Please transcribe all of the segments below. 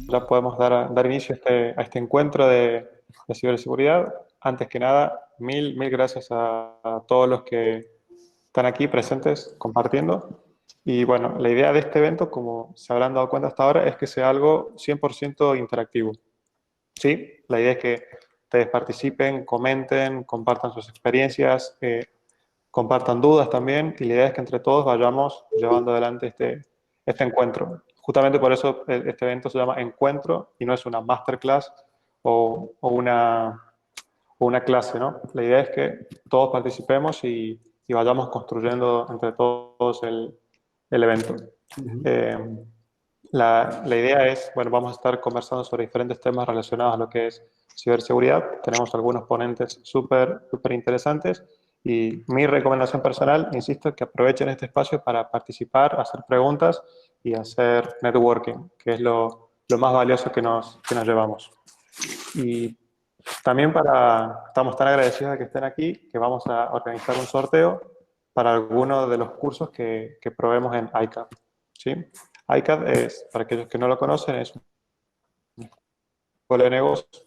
ya podemos dar inicio a este encuentro de ciberseguridad. Antes que nada, mil gracias a todos los que están aquí presentes compartiendo. Y bueno, la idea de este evento, como se habrán dado cuenta hasta ahora, es que sea algo 100% interactivo. ¿Sí? La idea es que ustedes participen, comenten, compartan sus experiencias, compartan dudas también, y la idea es que entre todos vayamos llevando adelante este encuentro. Justamente por eso este evento se llama Encuentro y no es una masterclass o una clase, ¿no? La idea es que todos participemos y vayamos construyendo entre todos el evento. Eh, la idea es, bueno, vamos a estar conversando sobre diferentes temas relacionados a lo que es ciberseguridad. Tenemos algunos ponentes súper interesantes y mi recomendación personal, insisto, es que aprovechen este espacio para participar, hacer preguntas y hacer networking, que es lo más valioso que nos llevamos. Y también estamos tan agradecidos de que estén aquí que vamos a organizar un sorteo para algunos de los cursos que proveemos en ICAP. ¿Sí? ICAP es, para aquellos que no lo conocen, es un escuela de negocios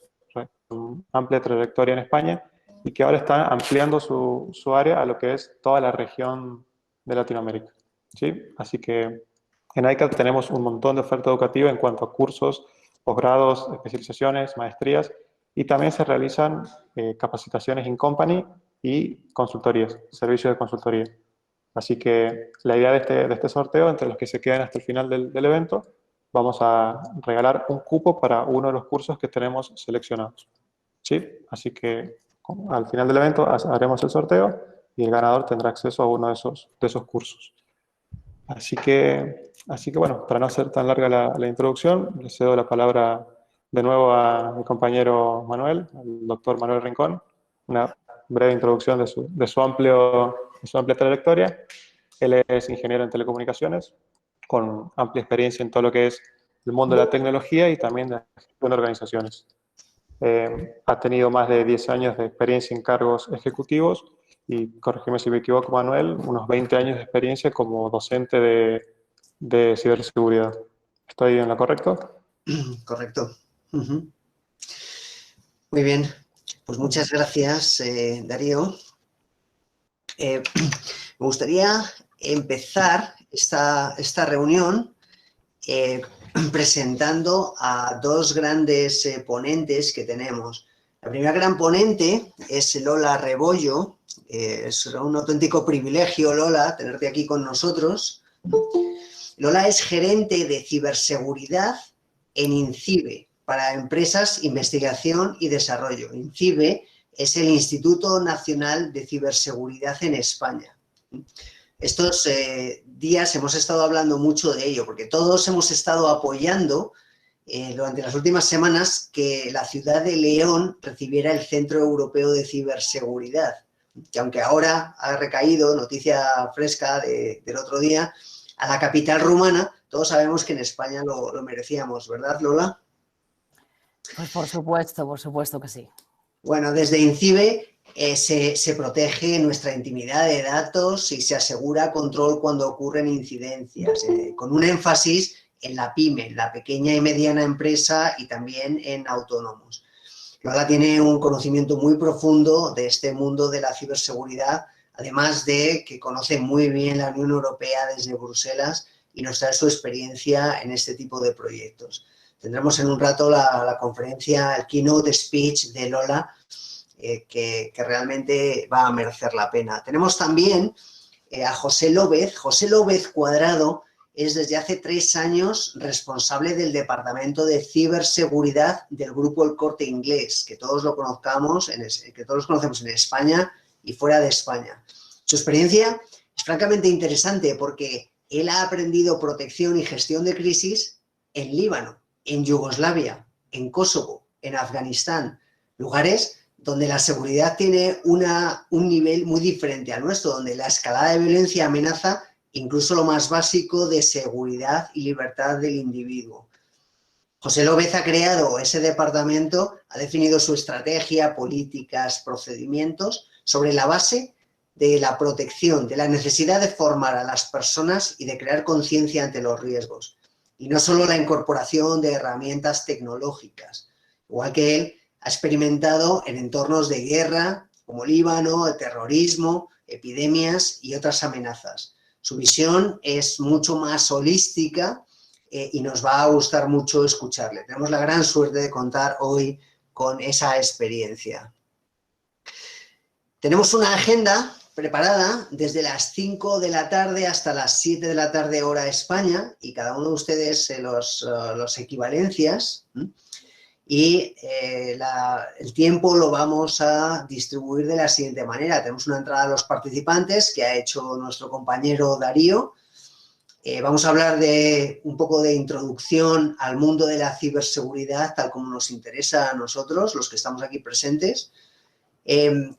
con amplia trayectoria en España y que ahora está ampliando su área a lo que es toda la región de Latinoamérica. ¿Sí? Así que en ICAP tenemos un montón de oferta educativa en cuanto a cursos, posgrados, especializaciones, maestrías, y también se realizan capacitaciones in company y consultorías, servicios de consultoría. Así que la idea de este sorteo, entre los que se queden hasta el final del evento, vamos a regalar un cupo para uno de los cursos que tenemos seleccionados. ¿Sí? Así que al final del evento haremos el sorteo y el ganador tendrá acceso a uno de esos cursos. Así que bueno, para no hacer tan larga la introducción, le cedo la palabra de nuevo a mi compañero Manuel, al doctor Manuel Rincón, una breve introducción de su amplia trayectoria. Él es ingeniero en telecomunicaciones, con amplia experiencia en todo lo que es el mundo de la tecnología y también de la gestión de organizaciones. Ha tenido más de 10 años de experiencia en cargos ejecutivos y, corrígeme si me equivoco, Manuel, unos 20 años de experiencia como docente de ciberseguridad. ¿Estoy en lo correcto? Correcto. Uh-huh. Muy bien, pues muchas gracias, Darío. Me gustaría empezar esta reunión presentando a dos grandes ponentes que tenemos. La primera gran ponente es Lola Rebollo. Es un auténtico privilegio, Lola, tenerte aquí con nosotros. Lola es gerente de ciberseguridad en INCIBE, para Empresas, Investigación y Desarrollo. INCIBE es el Instituto Nacional de Ciberseguridad en España. Estos días hemos estado hablando mucho de ello, porque todos hemos estado apoyando durante las últimas semanas que la ciudad de León recibiera el Centro Europeo de Ciberseguridad, que aunque ahora ha recaído, noticia fresca del otro día, a la capital rumana, todos sabemos que en España lo merecíamos, ¿verdad, Lola? Pues por supuesto que sí. Bueno, desde INCIBE se protege nuestra intimidad de datos y se asegura control cuando ocurren incidencias, con un énfasis en la PYME, en la pequeña y mediana empresa y también en autónomos. Lola tiene un conocimiento muy profundo de este mundo de la ciberseguridad, además de que conoce muy bien la Unión Europea desde Bruselas y nos trae su experiencia en este tipo de proyectos. Tendremos en un rato la conferencia, el keynote speech de Lola, que realmente va a merecer la pena. Tenemos también a José López. José López Cuadrado es desde hace 3 años responsable del Departamento de Ciberseguridad del Grupo El Corte Inglés, que todos lo conocemos en España y fuera de España. Su experiencia es francamente interesante porque él ha aprendido protección y gestión de crisis en Líbano, en Yugoslavia, en Kosovo, en Afganistán, lugares donde la seguridad tiene un nivel muy diferente al nuestro, donde la escalada de violencia amenaza incluso lo más básico de seguridad y libertad del individuo. José López ha creado ese departamento, ha definido su estrategia, políticas, procedimientos sobre la base de la protección, de la necesidad de formar a las personas y de crear conciencia ante los riesgos. y no solo la incorporación de herramientas tecnológicas. Igual que él, ha experimentado en entornos de guerra, como Líbano, el terrorismo, epidemias y otras amenazas. Su visión es mucho más holística y nos va a gustar mucho escucharle. Tenemos la gran suerte de contar hoy con esa experiencia. Tenemos una agenda preparada desde las 5 de la tarde hasta las 7 de la tarde hora España, y cada uno de ustedes los equivalencias, y el tiempo lo vamos a distribuir de la siguiente manera. Tenemos una entrada a los participantes que ha hecho nuestro compañero Darío. Vamos a hablar de un poco de introducción al mundo de la ciberseguridad, tal como nos interesa a nosotros, los que estamos aquí presentes.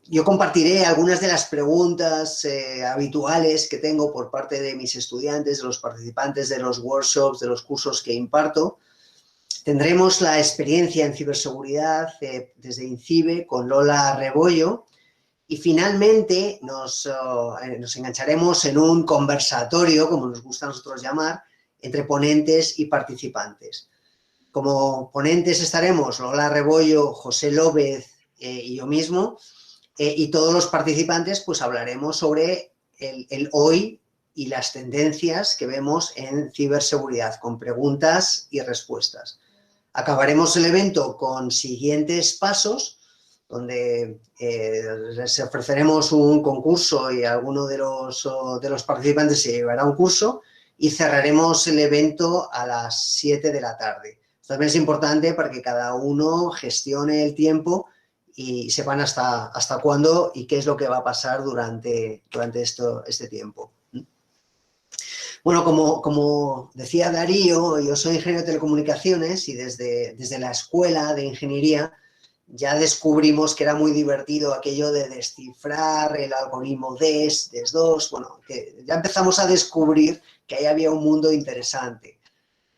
Yo compartiré algunas de las preguntas habituales que tengo por parte de mis estudiantes, de los participantes de los workshops, de los cursos que imparto. Tendremos la experiencia en ciberseguridad desde INCIBE con Lola Rebollo, y finalmente nos engancharemos en un conversatorio, como nos gusta a nosotros llamar, entre ponentes y participantes. Como ponentes estaremos Lola Rebollo, José López y yo mismo, y todos los participantes pues hablaremos sobre el hoy y las tendencias que vemos en ciberseguridad, con preguntas y respuestas. Acabaremos el evento con siguientes pasos, donde les ofreceremos un concurso y alguno de los participantes se llevará un curso, y cerraremos el evento a las 7 de la tarde. Esto también es importante para que cada uno gestione el tiempo y sepan hasta cuándo y qué es lo que va a pasar durante este tiempo. Bueno, como decía Darío, yo soy ingeniero de telecomunicaciones y desde la escuela de ingeniería ya descubrimos que era muy divertido aquello de descifrar el algoritmo DES2, bueno, que ya empezamos a descubrir que ahí había un mundo interesante.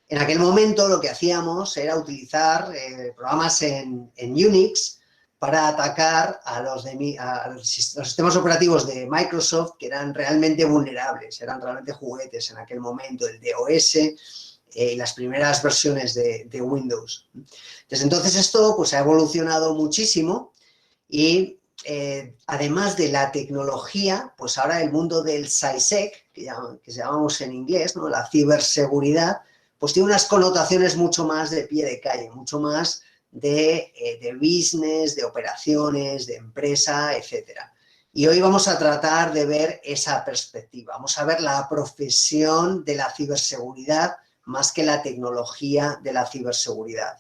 En aquel momento lo que hacíamos era utilizar programas en Unix para atacar a los sistemas operativos de Microsoft, que eran realmente vulnerables, eran realmente juguetes en aquel momento, el DOS y las primeras versiones de Windows. Desde entonces esto pues, ha evolucionado muchísimo y además de la tecnología, pues ahora el mundo del CySec, que llamamos en inglés, ¿no? La ciberseguridad, pues tiene unas connotaciones mucho más de pie de calle, mucho más de business, de operaciones, de empresa, etcétera. Y hoy vamos a tratar de ver esa perspectiva. Vamos a ver la profesión de la ciberseguridad más que la tecnología de la ciberseguridad.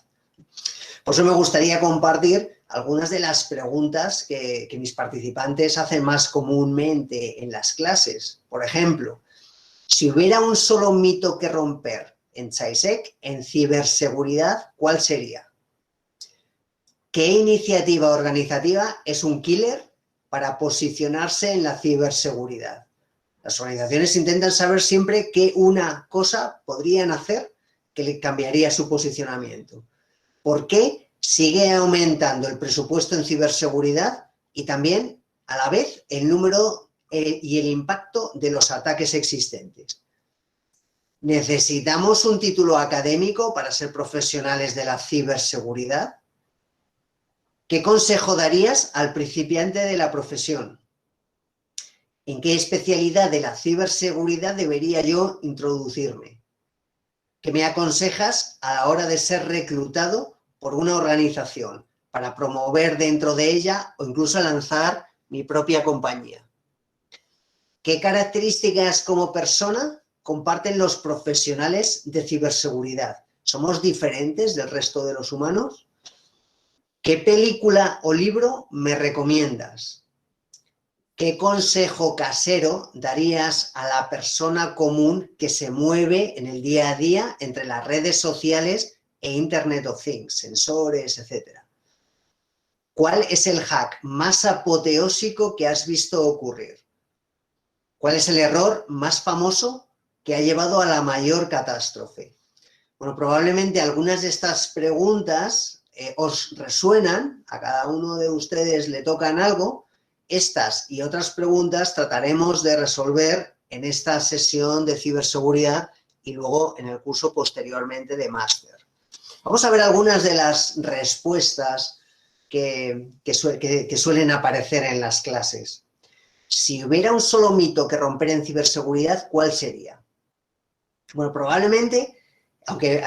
Por eso me gustaría compartir algunas de las preguntas que mis participantes hacen más comúnmente en las clases. Por ejemplo, si hubiera un solo mito que romper en CySec, en ciberseguridad, ¿cuál sería? ¿Qué iniciativa organizativa es un killer para posicionarse en la ciberseguridad? Las organizaciones intentan saber siempre qué una cosa podrían hacer que le cambiaría su posicionamiento. ¿Por qué sigue aumentando el presupuesto en ciberseguridad y también, a la vez, el número y el impacto de los ataques existentes? ¿Necesitamos un título académico para ser profesionales de la ciberseguridad? ¿Qué consejo darías al principiante de la profesión? ¿En qué especialidad de la ciberseguridad debería yo introducirme? ¿Qué me aconsejas a la hora de ser reclutado por una organización para promover dentro de ella o incluso lanzar mi propia compañía? ¿Qué características como persona comparten los profesionales de ciberseguridad? ¿Somos diferentes del resto de los humanos? ¿Qué película o libro me recomiendas? ¿Qué consejo casero darías a la persona común que se mueve en el día a día entre las redes sociales e Internet of Things, sensores, etcétera? ¿Cuál es el hack más apoteósico que has visto ocurrir? ¿Cuál es el error más famoso que ha llevado a la mayor catástrofe? Bueno, probablemente algunas de estas preguntas os resuenan, a cada uno de ustedes le tocan algo. Estas y otras preguntas trataremos de resolver en esta sesión de ciberseguridad y luego en el curso posteriormente de máster. Vamos a ver algunas de las respuestas que suelen aparecer en las clases. Si hubiera un solo mito que romper en ciberseguridad, ¿cuál sería? Bueno, probablemente, aunque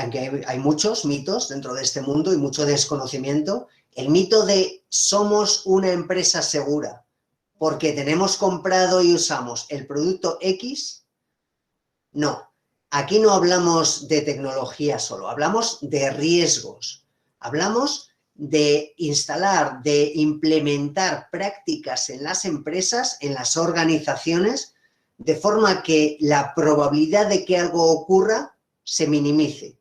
hay muchos mitos dentro de este mundo y mucho desconocimiento, el mito de somos una empresa segura porque tenemos comprado y usamos el producto X, no. Aquí no hablamos de tecnología solo, hablamos de riesgos, hablamos de instalar, de implementar prácticas en las empresas, en las organizaciones, de forma que la probabilidad de que algo ocurra se minimice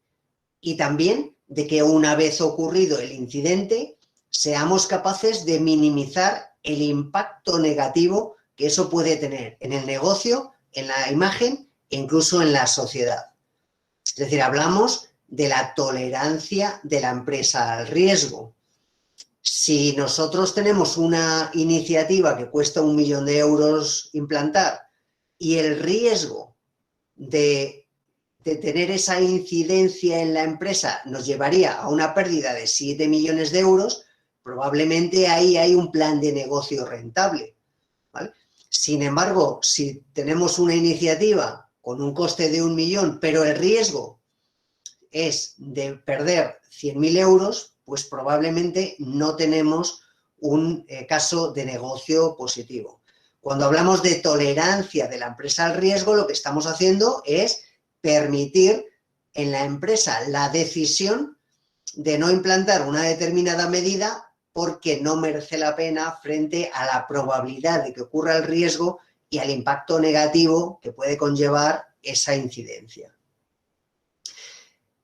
y también de que una vez ocurrido el incidente seamos capaces de minimizar el impacto negativo que eso puede tener en el negocio, en la imagen e incluso en la sociedad. Es decir, hablamos de la tolerancia de la empresa al riesgo. Si nosotros tenemos una iniciativa que cuesta 1 millón de euros implantar y el riesgo de tener esa incidencia en la empresa nos llevaría a una pérdida de 7 millones de euros, probablemente ahí hay un plan de negocio rentable, ¿vale? Sin embargo, si tenemos una iniciativa con un coste de 1 millón, pero el riesgo es de perder 100.000 euros, pues probablemente no tenemos un caso de negocio positivo. Cuando hablamos de tolerancia de la empresa al riesgo, lo que estamos haciendo es permitir en la empresa la decisión de no implantar una determinada medida porque no merece la pena frente a la probabilidad de que ocurra el riesgo y al impacto negativo que puede conllevar esa incidencia.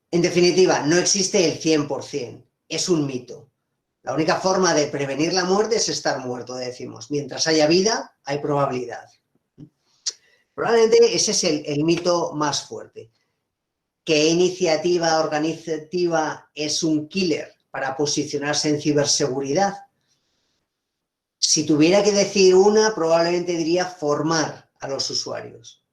En definitiva, no existe el 100%, es un mito. La única forma de prevenir la muerte es estar muerto, decimos. Mientras haya vida, hay probabilidad. Probablemente ese es el mito más fuerte. ¿Qué iniciativa organizativa es un killer para posicionarse en ciberseguridad? Si tuviera que decir una, probablemente diría formar a los usuarios.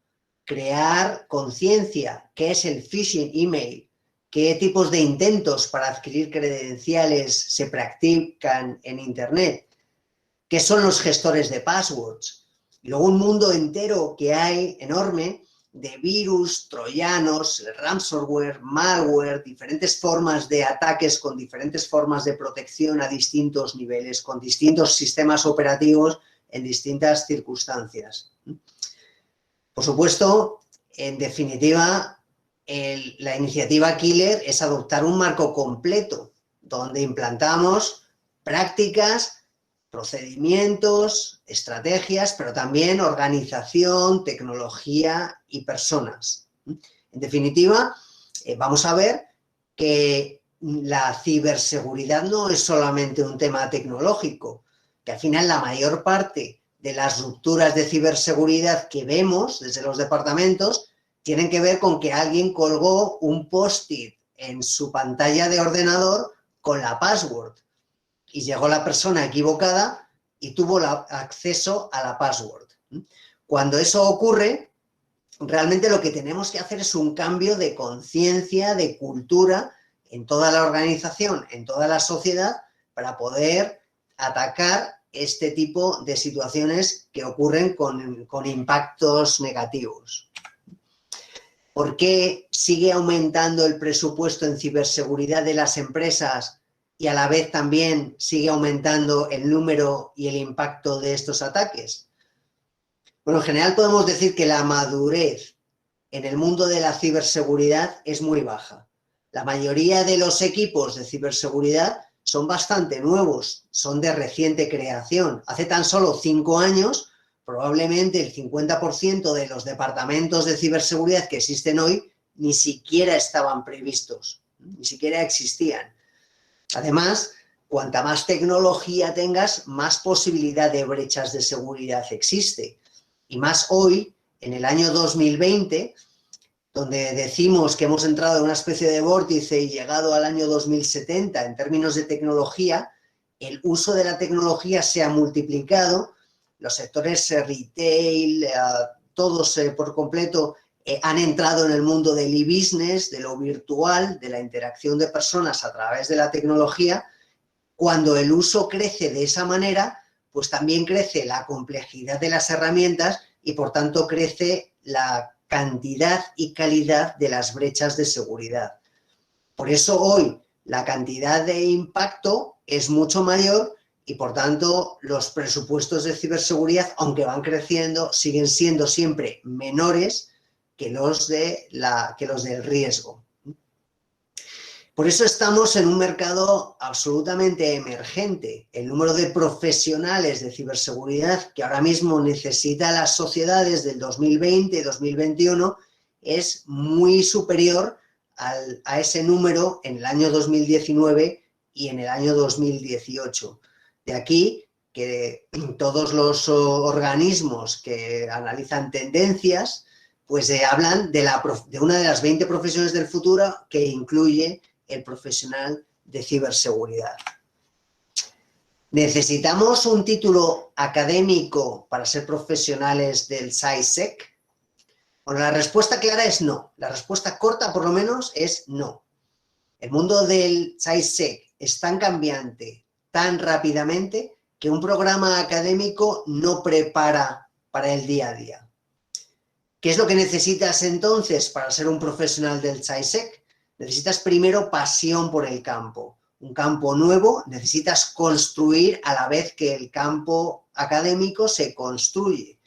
Crear conciencia, ¿qué es el phishing email? ¿Qué tipos de intentos para adquirir credenciales se practican en Internet? ¿Qué son los gestores de passwords? Y luego un mundo entero que hay enorme de virus, troyanos, ransomware, malware, diferentes formas de ataques con diferentes formas de protección a distintos niveles, con distintos sistemas operativos en distintas circunstancias. Por supuesto, en definitiva, la iniciativa Killer es adoptar un marco completo donde implantamos prácticas, procedimientos, estrategias, pero también organización, tecnología y personas. En definitiva, vamos a ver que la ciberseguridad no es solamente un tema tecnológico, que al final la mayor parte de las rupturas de ciberseguridad que vemos desde los departamentos tienen que ver con que alguien colgó un post-it en su pantalla de ordenador con la password y llegó la persona equivocada y tuvo acceso a la password. Cuando eso ocurre, realmente lo que tenemos que hacer es un cambio de conciencia, de cultura en toda la organización, en toda la sociedad, para poder atacar este tipo de situaciones que ocurren con impactos negativos. ¿Por qué sigue aumentando el presupuesto en ciberseguridad de las empresas y a la vez también sigue aumentando el número y el impacto de estos ataques? Bueno, en general podemos decir que la madurez en el mundo de la ciberseguridad es muy baja. La mayoría de los equipos de ciberseguridad son bastante nuevos, son de reciente creación. Hace tan solo 5 años, probablemente el 50% de los departamentos de ciberseguridad que existen hoy ni siquiera estaban previstos, ni siquiera existían. Además, cuanta más tecnología tengas, más posibilidad de brechas de seguridad existe. Y más hoy, en el año 2020, donde decimos que hemos entrado en una especie de vórtice y llegado al año 2070 en términos de tecnología, el uso de la tecnología se ha multiplicado, los sectores retail, todos por completo han entrado en el mundo del e-business, de lo virtual, de la interacción de personas a través de la tecnología. Cuando el uso crece de esa manera, pues también crece la complejidad de las herramientas y, por tanto, crece la cantidad y calidad de las brechas de seguridad. Por eso hoy la cantidad de impacto es mucho mayor y, por tanto, los presupuestos de ciberseguridad, aunque van creciendo, siguen siendo siempre menores que los del riesgo. Por eso estamos en un mercado absolutamente emergente. El número de profesionales de ciberseguridad que ahora mismo necesitan las sociedades del 2020-2021 es muy superior a ese número en el año 2019 y en el año 2018. De aquí que todos los organismos que analizan tendencias pues hablan de una de las 20 profesiones del futuro que incluye el profesional de ciberseguridad. ¿Necesitamos un título académico para ser profesionales del CySec? Bueno, la respuesta clara es no. La respuesta corta, por lo menos, es no. El mundo del CySec es tan cambiante, tan rápidamente, que un programa académico no prepara para el día a día. ¿Qué es lo que necesitas entonces para ser un profesional del CySec? Necesitas primero pasión por el campo. Un campo nuevo necesitas construir a la vez que el campo académico se construye.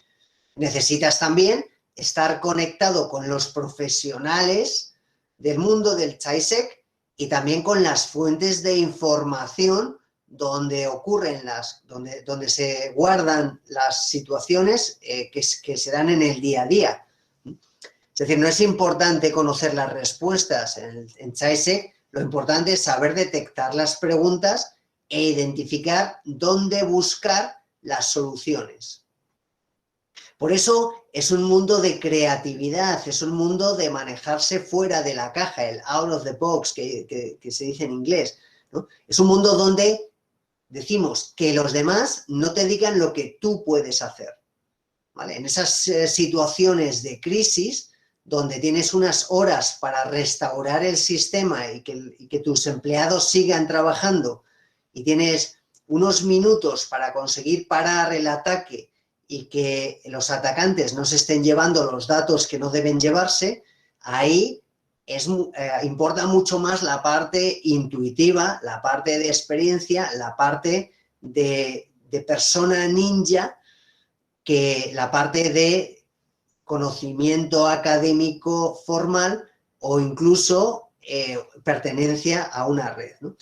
Necesitas también estar conectado con los profesionales del mundo del CySec y también con las fuentes de información donde donde se guardan las situaciones que se dan en el día a día. Es decir, no es importante conocer las respuestas en CySec, lo importante es saber detectar las preguntas e identificar dónde buscar las soluciones. Por eso es un mundo de creatividad, es un mundo de manejarse fuera de la caja, el out of the box que se dice en inglés, ¿no? Es un mundo donde decimos que los demás no te digan lo que tú puedes hacer, ¿vale? En esas situaciones de crisis, donde tienes unas horas para restaurar el sistema y que tus empleados sigan trabajando y tienes unos minutos para conseguir parar el ataque y que los atacantes no se estén llevando los datos que no deben llevarse, ahí importa mucho más la parte intuitiva, la parte de experiencia, la parte de persona ninja, que la parte de conocimiento académico formal o incluso pertenencia a una red, ¿no?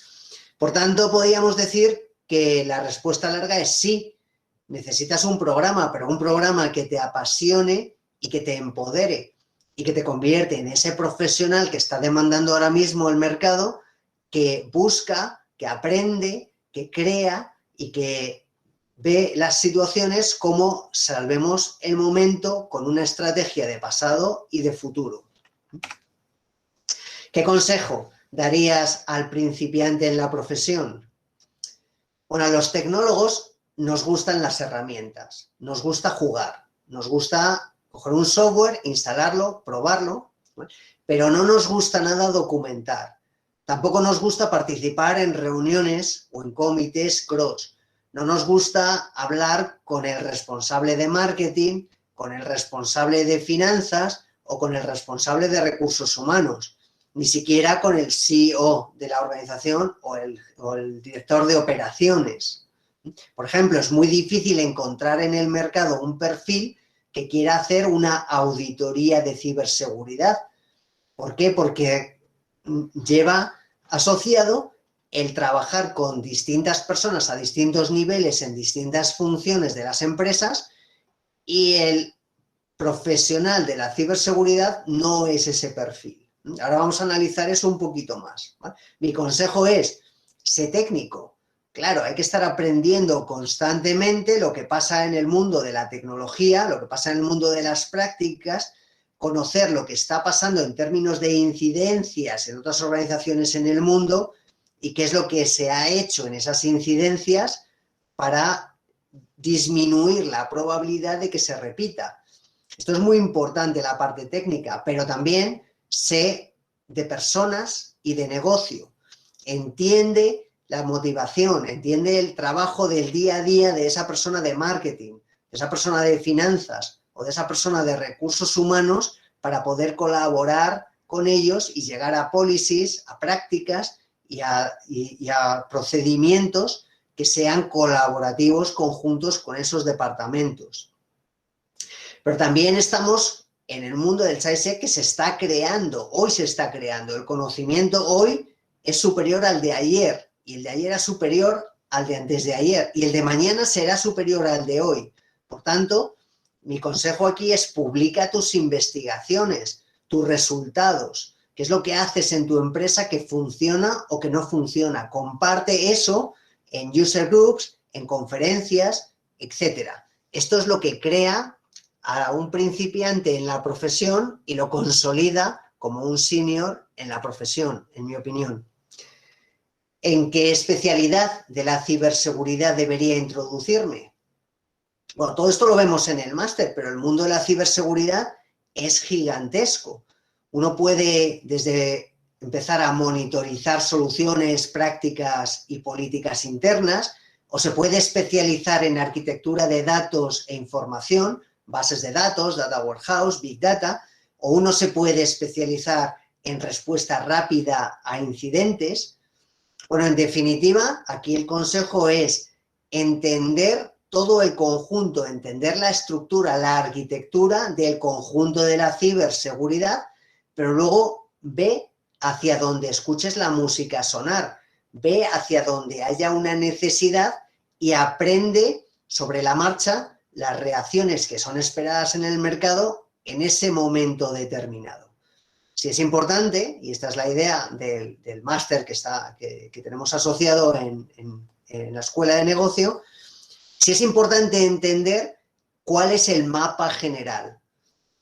Por tanto, podríamos decir que la respuesta larga es sí, necesitas un programa, pero un programa que te apasione y que te empodere y que te convierte en ese profesional que está demandando ahora mismo el mercado, que busca, que aprende, que crea y que ve las situaciones como salvemos el momento con una estrategia de pasado y de futuro. ¿Qué consejo darías al principiante en la profesión? Bueno, a los tecnólogos nos gustan las herramientas, nos gusta jugar, nos gusta coger un software, instalarlo, probarlo, ¿no? Pero no nos gusta nada documentar. Tampoco nos gusta participar en reuniones o en comités cross. No nos gusta hablar con el responsable de marketing, con el responsable de finanzas o con el responsable de recursos humanos, ni siquiera con el CEO de la organización o el director de operaciones. Por ejemplo, es muy difícil encontrar en el mercado un perfil que quiera hacer una auditoría de ciberseguridad. ¿Por qué? Porque lleva asociado el trabajar con distintas personas a distintos niveles en distintas funciones de las empresas, y el profesional de la ciberseguridad no es ese perfil. Ahora vamos a analizar eso un poquito más, ¿vale? Mi consejo es, sé técnico. Claro, hay que estar aprendiendo constantemente lo que pasa en el mundo de la tecnología, lo que pasa en el mundo de las prácticas, conocer lo que está pasando en términos de incidencias en otras organizaciones en el mundo y qué es lo que se ha hecho en esas incidencias para disminuir la probabilidad de que se repita. Esto es muy importante, la parte técnica, pero también sé de personas y de negocio. Entiende la motivación, entiende el trabajo del día a día de esa persona de marketing, de esa persona de finanzas o de esa persona de recursos humanos para poder colaborar con ellos y llegar a policies, a prácticas y a procedimientos que sean colaborativos conjuntos con esos departamentos. Pero también estamos en el mundo del CSIC que se está creando, hoy se está creando. El conocimiento hoy es superior al de ayer, y el de ayer es superior al de antes de ayer, y el de mañana será superior al de hoy. Por tanto, mi consejo aquí es publica tus investigaciones, tus resultados, qué es lo que haces en tu empresa que funciona o que no funciona. Comparte eso en user groups, en conferencias, etcétera. Esto es lo que crea a un principiante en la profesión y lo consolida como un senior en la profesión, en mi opinión. ¿En qué especialidad de la ciberseguridad debería introducirme? Bueno, todo esto lo vemos en el máster, pero el mundo de la ciberseguridad es gigantesco. Uno puede desde empezar a monitorizar soluciones, prácticas y políticas internas, o se puede especializar en arquitectura de datos e información, bases de datos, data warehouse, big data, o uno se puede especializar en respuesta rápida a incidentes. Bueno, en definitiva, aquí el consejo es entender todo el conjunto, entender la estructura, la arquitectura del conjunto de la ciberseguridad, pero luego ve hacia donde escuches la música sonar, ve hacia donde haya una necesidad y aprende sobre la marcha las reacciones que son esperadas en el mercado en ese momento determinado. Si es importante, y esta es la idea del máster que tenemos asociado en la escuela de negocio, si es importante entender cuál es el mapa general,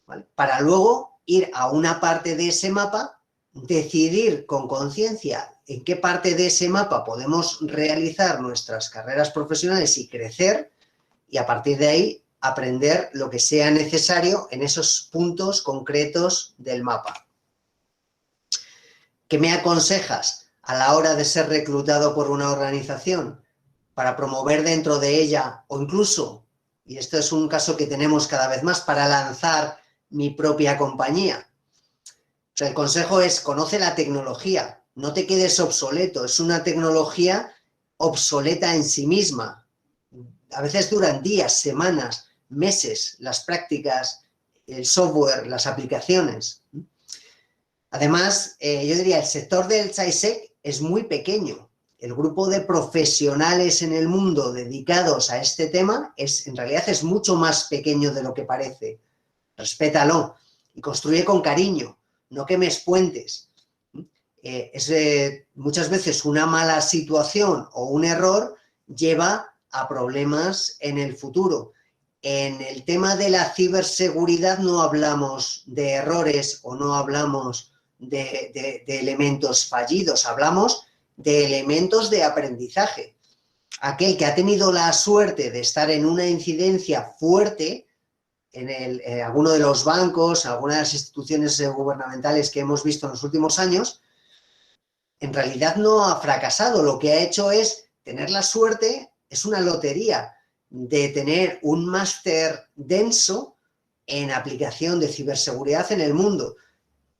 ¿vale? Para luego ir a una parte de ese mapa, decidir con conciencia en qué parte de ese mapa podemos realizar nuestras carreras profesionales y crecer, y a partir de ahí aprender lo que sea necesario en esos puntos concretos del mapa. ¿Qué me aconsejas a la hora de ser reclutado por una organización para promover dentro de ella, o incluso, y esto es un caso que tenemos cada vez más, para lanzar mi propia compañía? O sea, el consejo es: conoce la tecnología, no te quedes obsoleto, es una tecnología obsoleta en sí misma. A veces duran días, semanas, meses las prácticas, el software, las aplicaciones. Además, yo diría, el sector del CSIC es muy pequeño. El grupo de profesionales en el mundo dedicados a este tema en realidad es mucho más pequeño de lo que parece. Respétalo y construye con cariño, no quemes puentes. Muchas veces una mala situación o un error lleva a problemas en el futuro. En el tema de la ciberseguridad no hablamos de errores o no hablamos de elementos fallidos, hablamos de elementos de aprendizaje. Aquel que ha tenido la suerte de estar en una incidencia fuerte en alguno de los bancos, algunas de las instituciones gubernamentales que hemos visto en los últimos años, en realidad no ha fracasado. Lo que ha hecho es tener la suerte, es una lotería, de tener un máster denso en aplicación de ciberseguridad en el mundo.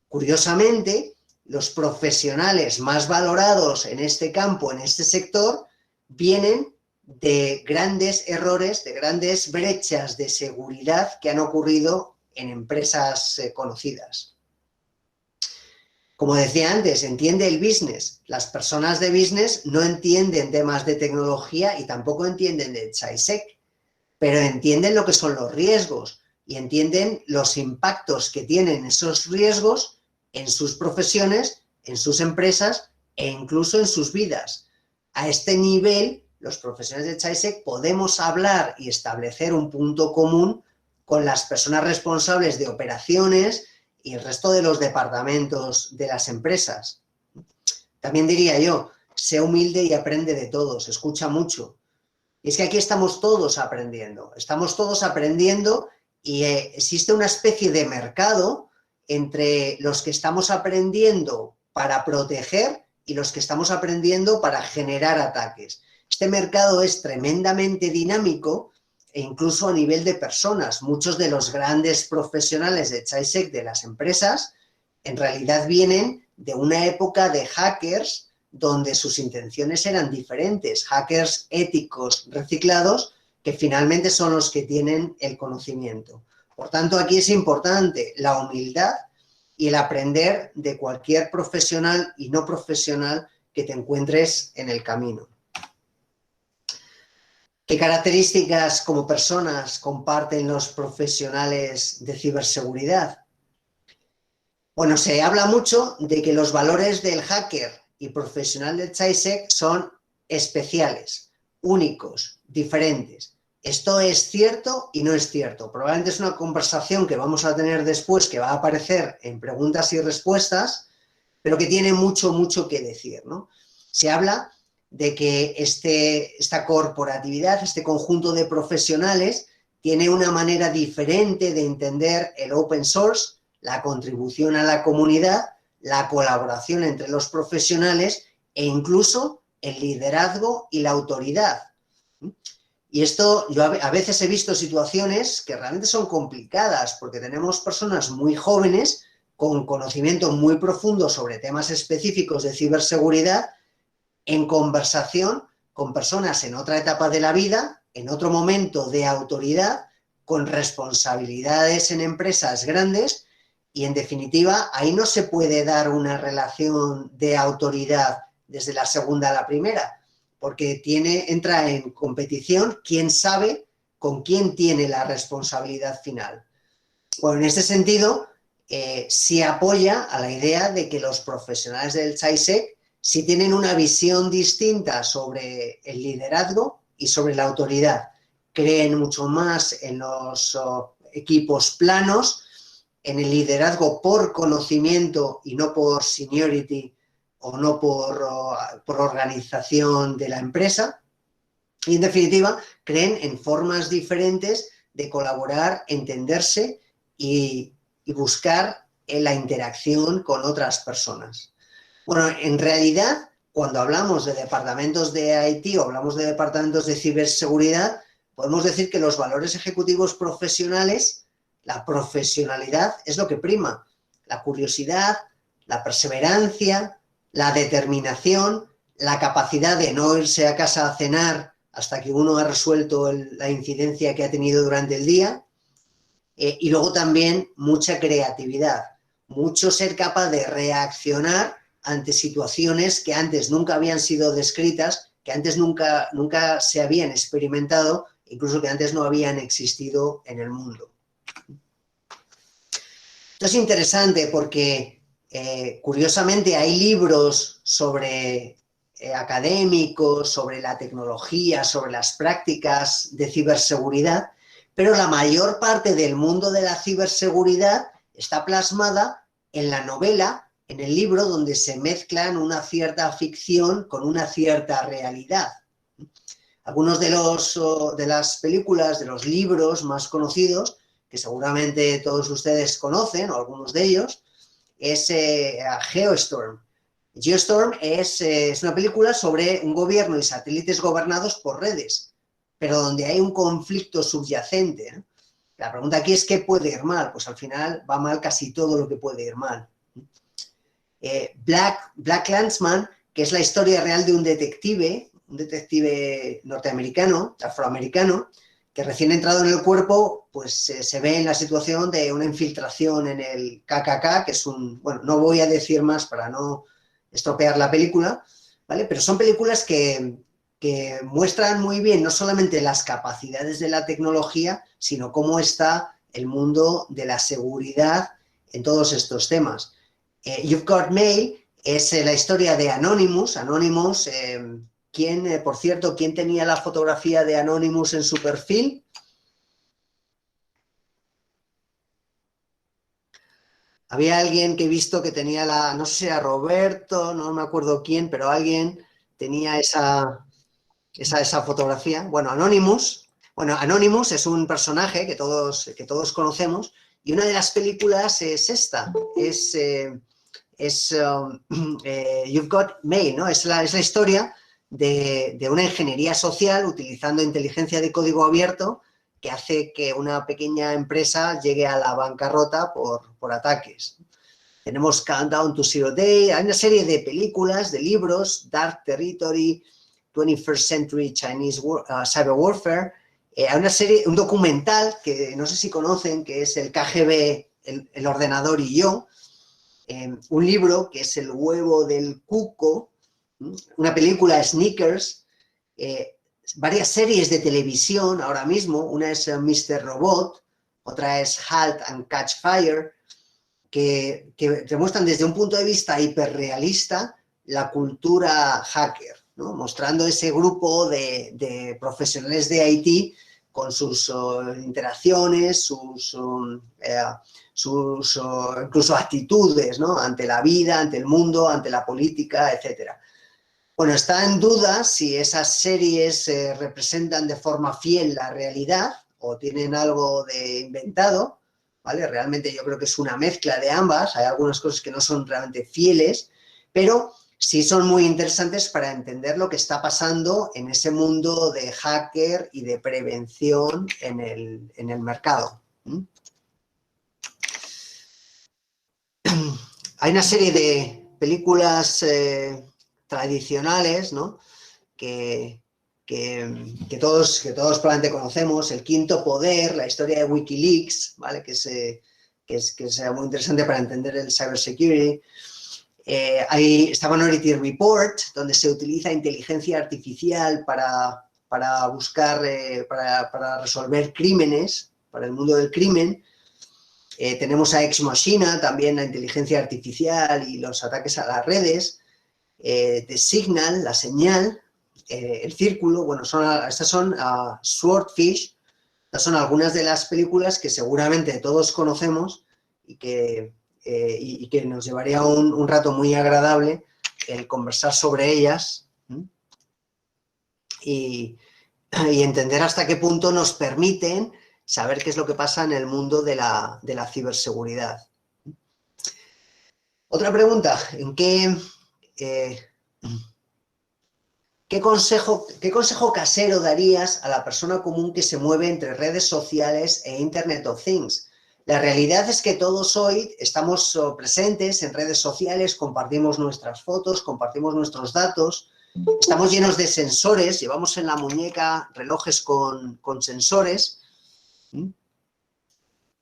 Curiosamente, los profesionales más valorados en este campo, en este sector, vienen de grandes errores, de grandes brechas de seguridad que han ocurrido en empresas conocidas. Como decía antes, entiende el business. Las personas de business no entienden temas de tecnología y tampoco entienden de CSIC, pero entienden lo que son los riesgos y entienden los impactos que tienen esos riesgos en sus profesiones, en sus empresas e incluso en sus vidas. A este nivel, los profesionales de CSIC podemos hablar y establecer un punto común con las personas responsables de operaciones y el resto de los departamentos de las empresas. También diría yo, sé humilde y aprende de todos, escucha mucho. Y es que aquí estamos todos aprendiendo Y existe una especie de mercado entre los que estamos aprendiendo para proteger y los que estamos aprendiendo para generar ataques. Este mercado es tremendamente dinámico e incluso a nivel de personas. Muchos de los grandes profesionales de ChaiSec de las empresas en realidad vienen de una época de hackers donde sus intenciones eran diferentes, hackers éticos reciclados que finalmente son los que tienen el conocimiento. Por tanto, aquí es importante la humildad y el aprender de cualquier profesional y no profesional que te encuentres en el camino. ¿Qué características como personas comparten los profesionales de ciberseguridad? Bueno, se habla mucho de que los valores del hacker y profesional del ChaiSec son especiales, únicos, diferentes. Esto es cierto y no es cierto. Probablemente es una conversación que vamos a tener después, que va a aparecer en preguntas y respuestas, pero que tiene mucho, mucho que decir, ¿no? Se habla de que esta corporatividad, este conjunto de profesionales, tiene una manera diferente de entender el open source, la contribución a la comunidad, la colaboración entre los profesionales e incluso el liderazgo y la autoridad. Y esto, yo a veces he visto situaciones que realmente son complicadas porque tenemos personas muy jóvenes con conocimiento muy profundo sobre temas específicos de ciberseguridad en conversación con personas en otra etapa de la vida, en otro momento de autoridad, con responsabilidades en empresas grandes y, en definitiva, ahí no se puede dar una relación de autoridad desde la segunda a la primera, porque entra en competición quién sabe con quién tiene la responsabilidad final. Bueno, en este sentido, sí apoya a la idea de que los profesionales del ChaiSec sí tienen una visión distinta sobre el liderazgo y sobre la autoridad. Creen mucho más en los equipos planos, en el liderazgo por conocimiento y no por seniority o no por organización de la empresa. Y, en definitiva, creen en formas diferentes de colaborar, entenderse y buscar la interacción con otras personas. Bueno, en realidad, cuando hablamos de departamentos de IT o hablamos de departamentos de ciberseguridad, podemos decir que los valores ejecutivos profesionales, la profesionalidad es lo que prima. La curiosidad, la perseverancia, la determinación, la capacidad de no irse a casa a cenar hasta que uno ha resuelto la incidencia que ha tenido durante el día. Y luego también mucha creatividad, mucho ser capaz de reaccionar ante situaciones que antes nunca habían sido descritas, que antes nunca se habían experimentado, incluso que antes no habían existido en el mundo. Esto es interesante porque, curiosamente, hay libros académicos, sobre la tecnología, sobre las prácticas de ciberseguridad, pero la mayor parte del mundo de la ciberseguridad está plasmada en la novela, en el libro, donde se mezclan una cierta ficción con una cierta realidad. Algunos de las películas, de los libros más conocidos, que seguramente todos ustedes conocen, o algunos de ellos, es Geostorm. Geostorm es una película sobre un gobierno y satélites gobernados por redes, pero donde hay un conflicto subyacente, ¿no? La pregunta aquí es ¿qué puede ir mal? Pues al final va mal casi todo lo que puede ir mal. BlacKkKlansman, que es la historia real de un detective norteamericano, afroamericano, que recién entrado en el cuerpo, pues se ve en la situación de una infiltración en el KKK, que es bueno, no voy a decir más para no estropear la película, ¿vale? Pero son películas que muestran muy bien no solamente las capacidades de la tecnología, sino cómo está el mundo de la seguridad en todos estos temas. You've Got Mail es la historia de Anonymous. Anonymous, por cierto, ¿quién tenía la fotografía de Anonymous en su perfil? Había alguien que he visto que tenía no sé si era Roberto, no me acuerdo quién, pero alguien tenía esa fotografía. Bueno, Anonymous Bueno, Anonymous es un personaje que todos conocemos y una de las películas es esta, You've Got Mail, ¿no? Es la historia de una ingeniería social utilizando inteligencia de código abierto que hace que una pequeña empresa llegue a la bancarrota por ataques. Tenemos Countdown to Zero Day, hay una serie de películas, de libros, Dark Territory, 21st Century Chinese Cyber Warfare, hay una serie, un documental que no sé si conocen, que es el KGB, el ordenador y yo, un libro que es El huevo del cuco, una película Sneakers, varias series de televisión ahora mismo, una es Mr. Robot, otra es Halt and Catch Fire, que demuestran desde un punto de vista hiperrealista la cultura hacker, ¿no? Mostrando ese grupo de profesionales de IT con sus interacciones, sus incluso actitudes, ¿no? Ante la vida, ante el mundo, ante la política, etcétera. Bueno, está en duda si esas series representan de forma fiel la realidad o tienen algo de inventado, ¿vale? Realmente yo creo que es una mezcla de ambas, hay algunas cosas que no son realmente fieles, pero sí son muy interesantes para entender lo que está pasando en ese mundo de hacker y de prevención en el mercado. Hay una serie de películas tradicionales, ¿no? que todos probablemente conocemos, El Quinto Poder, la historia de Wikileaks, ¿vale? que es muy interesante para entender el cybersecurity. Está Minority Report, donde se utiliza inteligencia artificial para buscar, para resolver crímenes, para el mundo del crimen. Tenemos a Ex Machina, también la inteligencia artificial y los ataques a las redes. The Signal, la señal, El Círculo, bueno, estas son Swordfish, estas son algunas de las películas que seguramente todos conocemos y que nos llevaría un rato muy agradable el conversar sobre ellas y entender hasta qué punto nos permiten saber qué es lo que pasa en el mundo de la ciberseguridad. Otra pregunta, ¿qué consejo casero darías a la persona común que se mueve entre redes sociales e Internet of Things? La realidad es que todos hoy estamos presentes en redes sociales, compartimos nuestras fotos, compartimos nuestros datos, estamos llenos de sensores, llevamos en la muñeca relojes con sensores,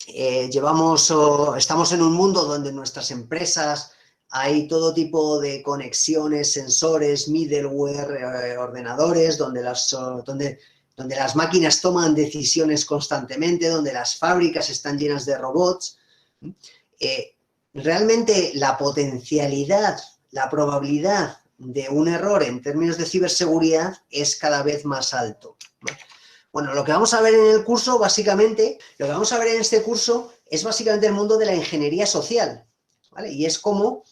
estamos en un mundo donde nuestras empresas hay todo tipo de conexiones, sensores, middleware, ordenadores, donde las máquinas toman decisiones constantemente, donde las fábricas están llenas de robots. Realmente la potencialidad, la probabilidad de un error en términos de ciberseguridad es cada vez más alto. Bueno, lo que vamos a ver en el curso, básicamente, lo que vamos a ver en este curso es básicamente el mundo de la ingeniería social, ¿vale? Y es cómo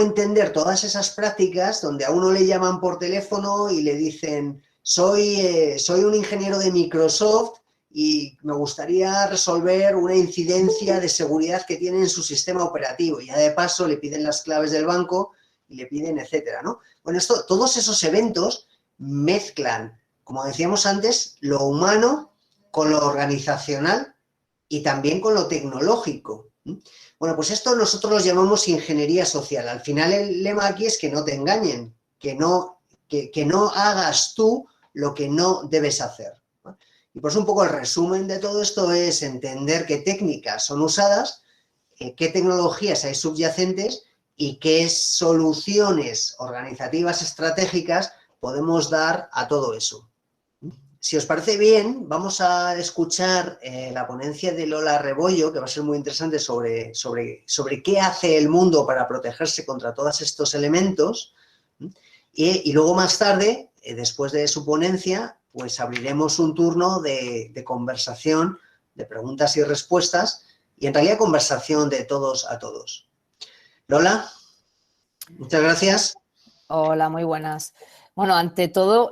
entender todas esas prácticas donde a uno le llaman por teléfono y le dicen soy un ingeniero de Microsoft y me gustaría resolver una incidencia de seguridad que tiene en su sistema operativo. Y ya de paso le piden las claves del banco y le piden etcétera, ¿no? Bueno, todos esos eventos mezclan, como decíamos antes, lo humano con lo organizacional y también con lo tecnológico. Bueno, pues esto nosotros lo llamamos ingeniería social. Al final el lema aquí es que no te engañen, que no hagas tú lo que no debes hacer. Y pues un poco el resumen de todo esto es entender qué técnicas son usadas, qué tecnologías hay subyacentes y qué soluciones organizativas estratégicas podemos dar a todo eso. Si os parece bien, vamos a escuchar la ponencia de Lola Rebollo, que va a ser muy interesante sobre qué hace el mundo para protegerse contra todos estos elementos. Y luego más tarde, después de su ponencia, pues abriremos un turno de conversación, de preguntas y respuestas, y en realidad conversación de todos a todos. Lola, muchas gracias. Hola, muy buenas. Bueno, ante todo,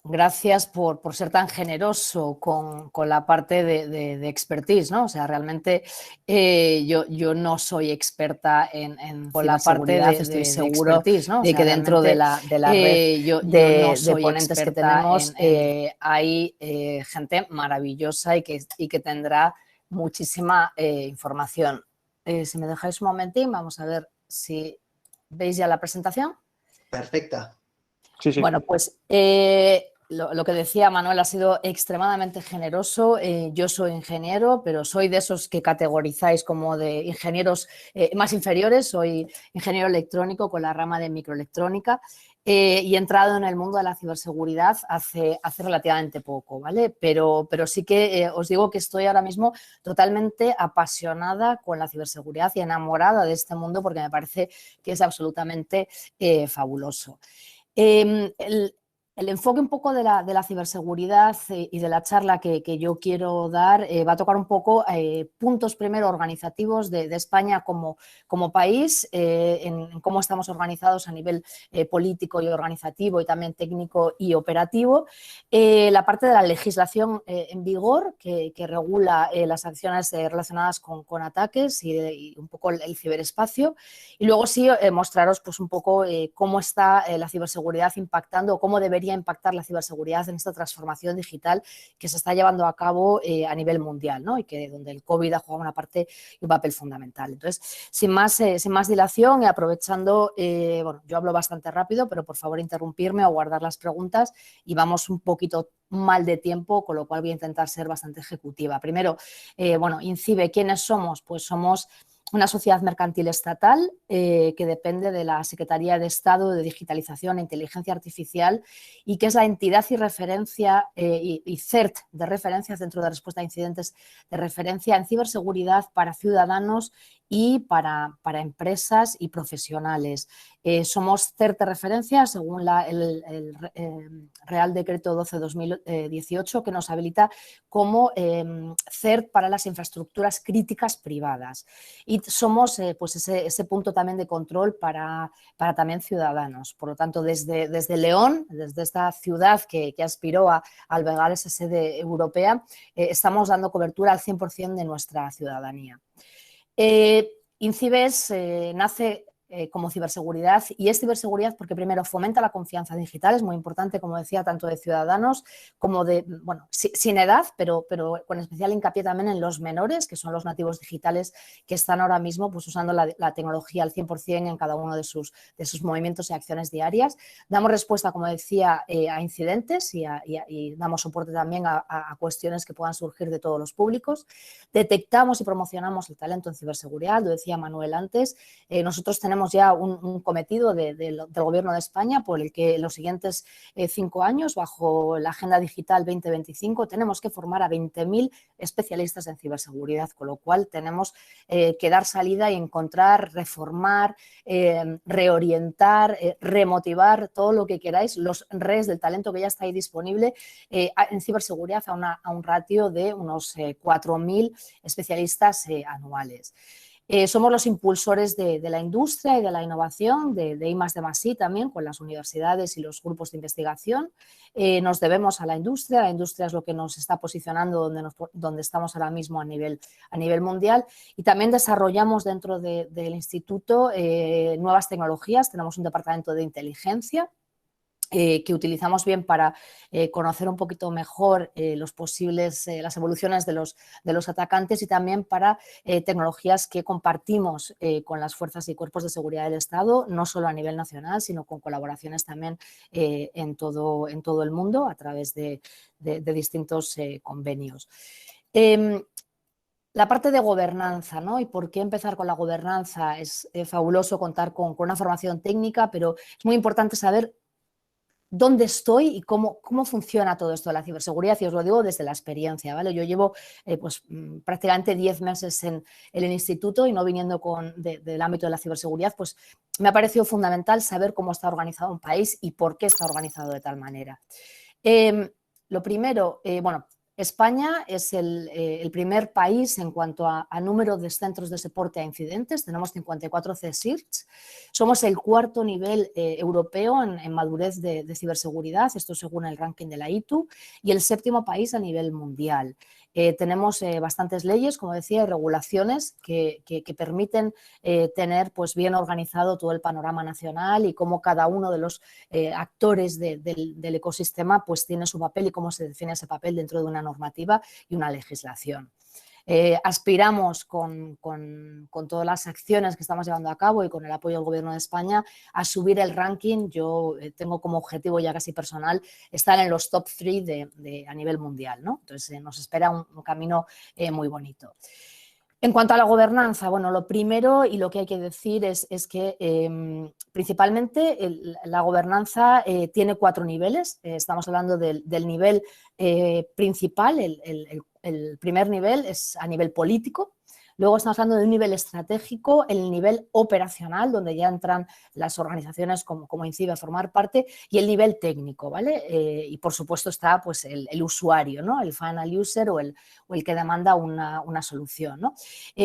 gracias por ser tan generoso con la parte de expertise, ¿no? O sea, realmente yo no soy experta en ciberseguridad, estoy seguro de que dentro de la red de ponentes que tenemos hay gente maravillosa y que tendrá muchísima información. Si me dejáis un momentín, vamos a ver si veis ya la presentación. Perfecta. Sí, sí. Bueno, pues lo que decía Manuel ha sido extremadamente generoso. Yo soy ingeniero, pero soy de esos que categorizáis como de ingenieros más inferiores. Soy ingeniero electrónico con la rama de microelectrónica y he entrado en el mundo de la ciberseguridad hace relativamente poco, ¿vale? Pero sí que os digo que estoy ahora mismo totalmente apasionada con la ciberseguridad y enamorada de este mundo porque me parece que es absolutamente fabuloso. El enfoque un poco de la ciberseguridad y de la charla que yo quiero dar va a tocar un poco puntos primero organizativos de España como país, en cómo estamos organizados a nivel político y organizativo y también técnico y operativo. La parte de la legislación en vigor que regula las acciones relacionadas con ataques y un poco el ciberespacio. Y luego sí mostraros pues un poco cómo está la ciberseguridad impactando o cómo debería impactar la ciberseguridad en esta transformación digital que se está llevando a cabo a nivel mundial, ¿no? Y que donde el COVID ha jugado una parte y un papel fundamental. Entonces, sin más dilación y aprovechando, bueno, yo hablo bastante rápido, pero por favor interrumpirme o guardar las preguntas y vamos un poquito mal de tiempo, con lo cual voy a intentar ser bastante ejecutiva. Primero, bueno, INCIBE, ¿quiénes somos? Pues somos una sociedad mercantil estatal que depende de la Secretaría de Estado de Digitalización e Inteligencia Artificial y que es la entidad y referencia y CERT de referencias dentro de respuesta a incidentes de referencia en ciberseguridad para ciudadanos y para empresas y profesionales. Somos CERT de referencia según el Real Decreto 12/2018 que nos habilita como CERT para las infraestructuras críticas privadas. Y somos pues ese punto también de control para también ciudadanos. Por lo tanto, desde León, desde esta ciudad que aspiró a albergar esa sede europea, estamos dando cobertura al 100% de nuestra ciudadanía. INCIBES nace como ciberseguridad y es ciberseguridad porque primero fomenta la confianza digital, es muy importante, como decía, tanto de ciudadanos como de, bueno, sin edad, pero con especial hincapié también en los menores, que son los nativos digitales que están ahora mismo pues, usando la tecnología al 100% en cada uno de sus movimientos y acciones diarias. Damos respuesta, como decía, a incidentes y damos soporte también a cuestiones que puedan surgir de todos los públicos. Detectamos y promocionamos el talento en ciberseguridad, lo decía Manuel antes. Nosotros tenemos ya un cometido del Gobierno de España por el que en los siguientes 5 años, bajo la Agenda Digital 2025, tenemos que formar a 20.000 especialistas en ciberseguridad, con lo cual tenemos que dar salida y encontrar, reformar, reorientar, remotivar, todo lo que queráis, los redes del talento que ya está ahí disponible en ciberseguridad a un ratio de unos 4.000 especialistas anuales. Somos los impulsores de la industria y de la innovación, de I+D+I también, con las universidades y los grupos de investigación. Nos debemos a la industria es lo que nos está posicionando donde estamos ahora mismo a nivel mundial. Y también desarrollamos dentro del instituto nuevas tecnologías, tenemos un departamento de inteligencia, que utilizamos bien para conocer un poquito mejor las evoluciones de los atacantes y también para tecnologías que compartimos con las fuerzas y cuerpos de seguridad del Estado, no solo a nivel nacional, sino con colaboraciones también en todo el mundo a través de distintos convenios. La parte de gobernanza, ¿no? ¿Y por qué empezar con la gobernanza? Es fabuloso contar con una formación técnica, pero es muy importante saber dónde estoy y cómo funciona todo esto de la ciberseguridad, y os lo digo desde la experiencia, ¿vale? Yo llevo prácticamente 10 meses en el instituto y no viniendo del ámbito de la ciberseguridad, pues me ha parecido fundamental saber cómo está organizado un país y por qué está organizado de tal manera. Lo primero, bueno, España es el primer país en cuanto a número de centros de soporte a incidentes, tenemos 54 CSIRTs. Somos el cuarto nivel europeo en madurez de ciberseguridad, esto según el ranking de la ITU, y el séptimo país a nivel mundial. Tenemos bastantes leyes, como decía, y regulaciones que permiten tener pues, bien organizado todo el panorama nacional y cómo cada uno de los actores del ecosistema pues, tiene su papel y cómo se define ese papel dentro de una normativa y una legislación. Aspiramos con todas las acciones que estamos llevando a cabo y con el apoyo del Gobierno de España a subir el ranking. Yo tengo como objetivo ya casi personal estar en los top 3 a nivel mundial, ¿no? Entonces nos espera un camino muy bonito. En cuanto a la gobernanza, bueno, lo primero y lo que hay que decir es que principalmente la gobernanza tiene 4 niveles. Estamos hablando del nivel principal, el primer nivel es a nivel político. Luego estamos hablando de un nivel estratégico, el nivel operacional, donde ya entran las organizaciones como INCIBE a formar parte, y el nivel técnico, ¿vale? Y por supuesto está pues, el usuario, ¿no? El final user o el que demanda una solución, ¿no?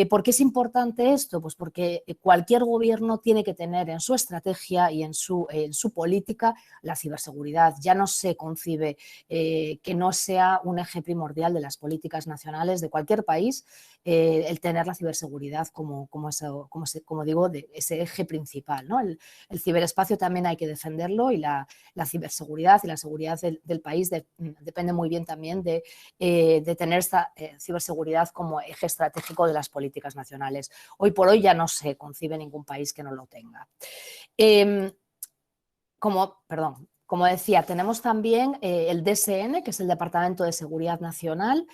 ¿Por qué es importante esto? Pues porque cualquier gobierno tiene que tener en su estrategia y en su política la ciberseguridad. Ya no se concibe que no sea un eje primordial de las políticas nacionales de cualquier país, el tener la ciberseguridad como digo, de ese eje principal, ¿no? El ciberespacio también hay que defenderlo y la ciberseguridad y la seguridad del país depende muy bien también de tener esta ciberseguridad como eje estratégico de las políticas nacionales. Hoy por hoy ya no se concibe ningún país que no lo tenga. Como decía, tenemos también el DSN, que es el Departamento de Seguridad Nacional,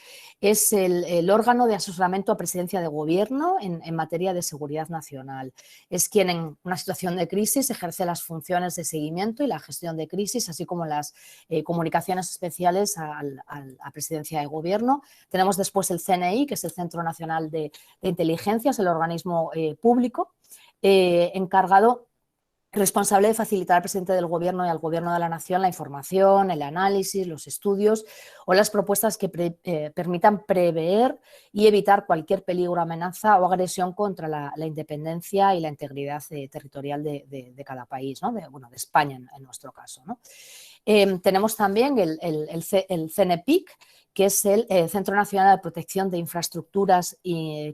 es el órgano de asesoramiento a presidencia de gobierno en materia de seguridad nacional. Es quien en una situación de crisis ejerce las funciones de seguimiento y la gestión de crisis, así como las comunicaciones especiales a presidencia de gobierno. Tenemos después el CNI, que es el Centro Nacional de Inteligencia, es el organismo público encargado, responsable de facilitar al presidente del Gobierno y al Gobierno de la Nación la información, el análisis, los estudios o las propuestas que permitan prever y evitar cualquier peligro, amenaza o agresión contra la independencia y la integridad territorial de cada país, ¿no? de España en nuestro caso, ¿no? Tenemos también el CNPIC, que es el Centro Nacional de Protección de Infraestructuras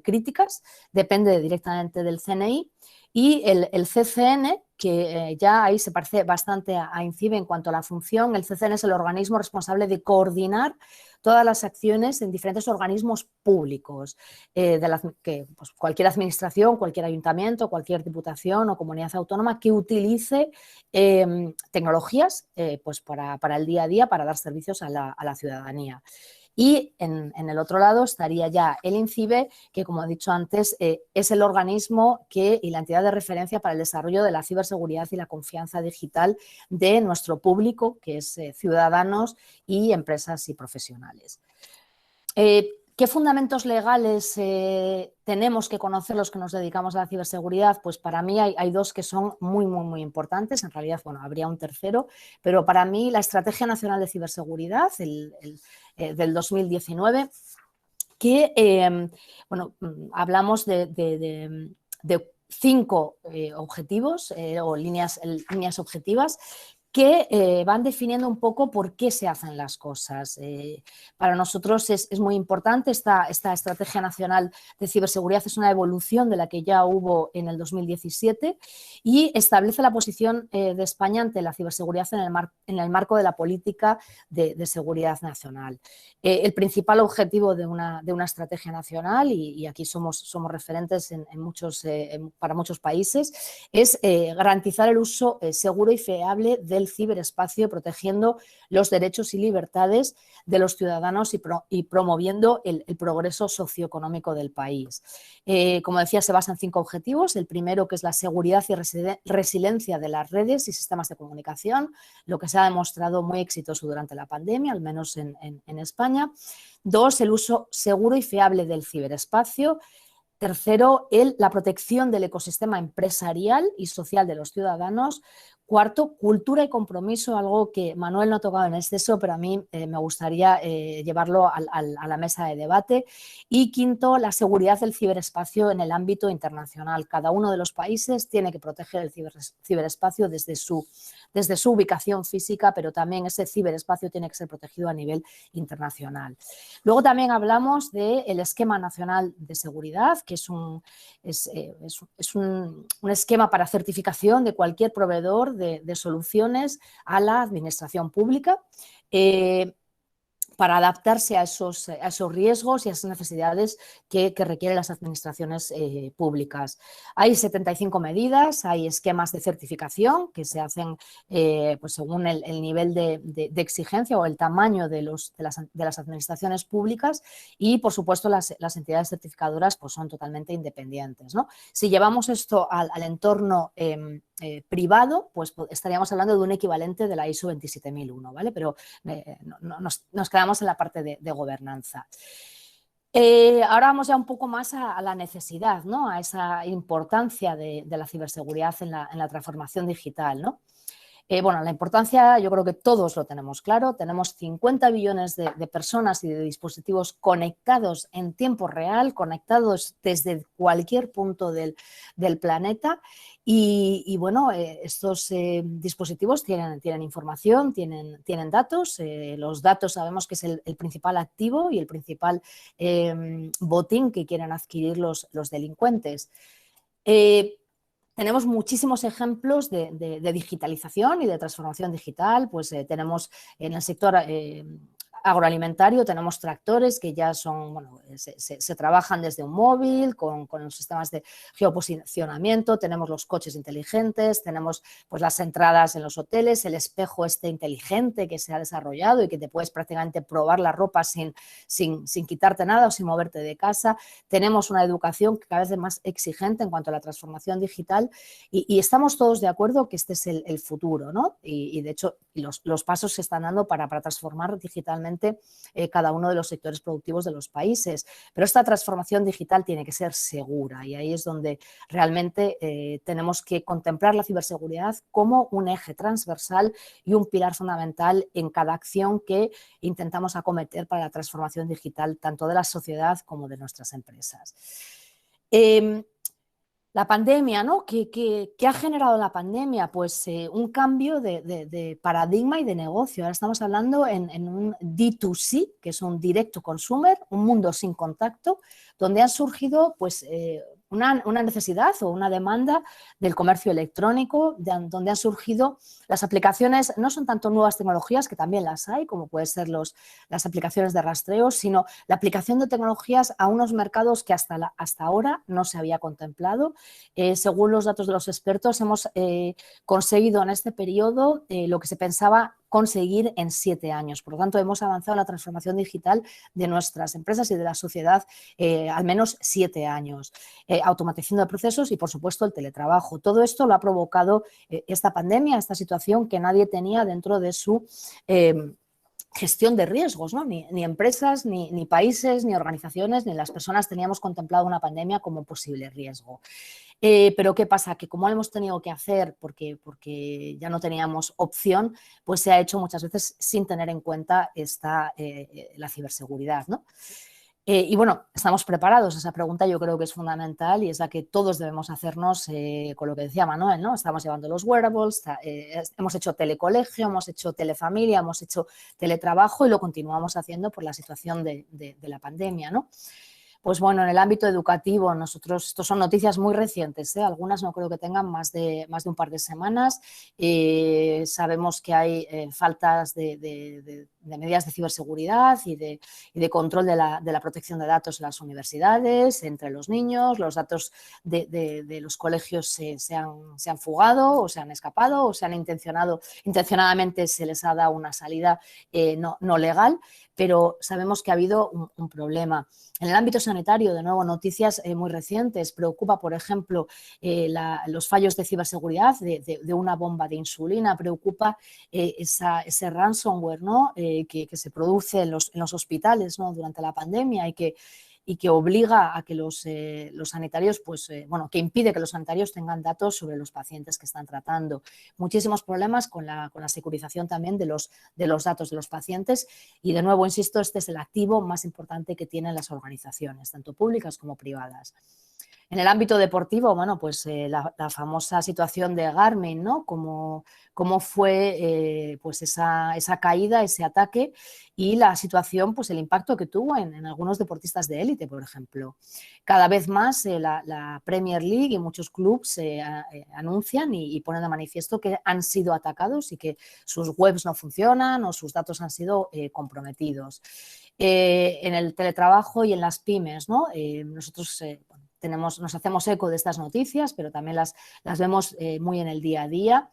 Críticas, depende directamente del CNI, y el CCN, que ya ahí se parece bastante a INCIBE en cuanto a la función. El CCN es el organismo responsable de coordinar todas las acciones en diferentes organismos públicos, que pues, cualquier administración, cualquier ayuntamiento, cualquier diputación o comunidad autónoma que utilice tecnologías pues para el día a día, para dar servicios a la ciudadanía. Y en el otro lado estaría ya el INCIBE, que como he dicho antes, es el organismo y la entidad de referencia para el desarrollo de la ciberseguridad y la confianza digital de nuestro público, que es ciudadanos y empresas y profesionales. ¿Qué fundamentos legales tenemos que conocer los que nos dedicamos a la ciberseguridad? Pues para mí hay 2 que son muy importantes. En realidad, bueno, habría un tercero, pero para mí la Estrategia Nacional de Ciberseguridad del 2019, que, hablamos de 5 objetivos o líneas objetivas que van definiendo un poco por qué se hacen las cosas. Para nosotros es muy importante esta Estrategia Nacional de Ciberseguridad, es una evolución de la que ya hubo en el 2017 y establece la posición de España ante la ciberseguridad en el marco de la política de seguridad nacional. El principal objetivo de una estrategia nacional, y aquí somos referentes para muchos países, es garantizar el uso seguro y fiable del ciberespacio, protegiendo los derechos y libertades de los ciudadanos y promoviendo el progreso socioeconómico del país. Como decía, se basa en 5 objetivos. El primero, que es la seguridad y resiliencia de las redes y sistemas de comunicación, lo que se ha demostrado muy exitoso durante la pandemia, al menos en España. 2, el uso seguro y fiable del ciberespacio. Tercero, la protección del ecosistema empresarial y social de los ciudadanos. Cuarto, cultura y compromiso, algo que Manuel no ha tocado en exceso, pero a mí me gustaría llevarlo a la mesa de debate. Y quinto, la seguridad del ciberespacio en el ámbito internacional. Cada uno de los países tiene que proteger el ciberespacio desde su ubicación física, pero también ese ciberespacio tiene que ser protegido a nivel internacional. Luego también hablamos del Esquema Nacional de Seguridad, que es un esquema para certificación de cualquier proveedor de soluciones a la administración pública, para adaptarse a esos riesgos y a esas necesidades que requieren las administraciones públicas. Hay 75 medidas, hay esquemas de certificación que se hacen pues según el nivel de exigencia o el tamaño de las administraciones públicas, y, por supuesto, las entidades certificadoras pues son totalmente independientes, ¿no? Si llevamos esto al entorno privado, pues estaríamos hablando de un equivalente de la ISO 27001, ¿vale? Pero nos quedamos en la parte de gobernanza. Ahora vamos ya un poco más a la necesidad, ¿no? A esa importancia de la ciberseguridad en la transformación digital, ¿no? Bueno, la importancia yo creo que todos lo tenemos claro. Tenemos 50 billones de personas y de dispositivos conectados en tiempo real, conectados desde cualquier punto del planeta. Y bueno, estos dispositivos tienen información, tienen datos. Los datos sabemos que es el principal activo y el principal botín que quieren adquirir los delincuentes. Tenemos muchísimos ejemplos de digitalización y de transformación digital. Pues tenemos en el sector agroalimentario, tenemos tractores que ya son, bueno, se trabajan desde un móvil con los sistemas de geoposicionamiento, tenemos los coches inteligentes, tenemos pues las entradas en los hoteles, el espejo inteligente que se ha desarrollado y que te puedes prácticamente probar la ropa sin quitarte nada o sin moverte de casa. Tenemos una educación que cada vez es más exigente en cuanto a la transformación digital y estamos todos de acuerdo que este es el futuro, ¿no? Y de hecho los pasos se están dando para transformar digitalmente cada uno de los sectores productivos de los países. Pero esta transformación digital tiene que ser segura y ahí es donde realmente tenemos que contemplar la ciberseguridad como un eje transversal y un pilar fundamental en cada acción que intentamos acometer para la transformación digital tanto de la sociedad como de nuestras empresas. La pandemia, ¿no? ¿Qué ha generado la pandemia? Pues un cambio de paradigma y de negocio. Ahora estamos hablando en un D2C, que es un direct to consumer, un mundo sin contacto, donde han surgido pues, una necesidad o una demanda del comercio electrónico, donde han surgido las aplicaciones. No son tanto nuevas tecnologías, que también las hay, como pueden ser las aplicaciones de rastreo, sino la aplicación de tecnologías a unos mercados que hasta ahora no se había contemplado. Según los datos de los expertos, hemos conseguido en este periodo lo que se pensaba conseguir en 7 años. Por lo tanto, hemos avanzado en la transformación digital de nuestras empresas y de la sociedad al menos 7 años. Automatización de procesos y, por supuesto, el teletrabajo. Todo esto lo ha provocado esta pandemia, esta situación que nadie tenía dentro de su gestión de riesgos, ¿no? Ni empresas, ni países, ni organizaciones, ni las personas teníamos contemplado una pandemia como posible riesgo. Pero ¿qué pasa? Que como lo hemos tenido que hacer porque ya no teníamos opción, pues se ha hecho muchas veces sin tener en cuenta la ciberseguridad, ¿no? Y bueno, estamos preparados. Esa pregunta yo creo que es fundamental y es la que todos debemos hacernos con lo que decía Manuel, ¿no? Estamos llevando los wearables, hemos hecho telecolegio, hemos hecho telefamilia, hemos hecho teletrabajo y lo continuamos haciendo por la situación de la pandemia, ¿no? Pues bueno, en el ámbito educativo, estos son noticias muy recientes, algunas no creo que tengan más de un par de semanas. Sabemos que hay faltas de medidas de ciberseguridad y de control de la protección de datos en las universidades, entre los niños. Los datos de los colegios se han fugado o se han escapado o se han intencionadamente se les ha dado una salida no legal, pero sabemos que ha habido un problema. En el ámbito sanitario, de nuevo, noticias muy recientes. Preocupa, por ejemplo, los fallos de ciberseguridad de una bomba de insulina. Preocupa ese ransomware, ¿no? Que se produce en los hospitales, ¿no? Durante la pandemia y y que obliga a que los sanitarios, pues, bueno, que impide que los sanitarios tengan datos sobre los pacientes que están tratando. Muchísimos problemas con la securización también de los datos de los pacientes y, de nuevo, insisto, este es el activo más importante que tienen las organizaciones, tanto públicas como privadas. En el ámbito deportivo, bueno, pues la famosa situación de Garmin, ¿no? Cómo fue pues esa caída, ese ataque y la situación, pues el impacto que tuvo en algunos deportistas de élite, por ejemplo. Cada vez más la Premier League y muchos clubes anuncian y ponen de manifiesto que han sido atacados y que sus webs no funcionan o sus datos han sido comprometidos. En el teletrabajo y en las pymes, ¿no? Nosotros nos hacemos eco de estas noticias, pero también las vemos muy en el día a día,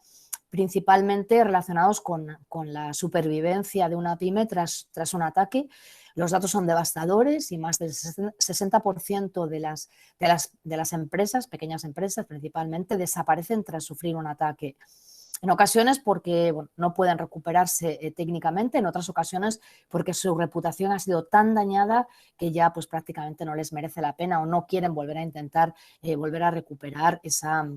principalmente relacionados con la supervivencia de una pyme tras un ataque. Los datos son devastadores y más del 60% de las empresas, pequeñas empresas principalmente, desaparecen tras sufrir un ataque. En ocasiones porque bueno, no pueden recuperarse técnicamente, en otras ocasiones porque su reputación ha sido tan dañada que ya pues, prácticamente no les merece la pena o no quieren volver a intentar volver a recuperar esa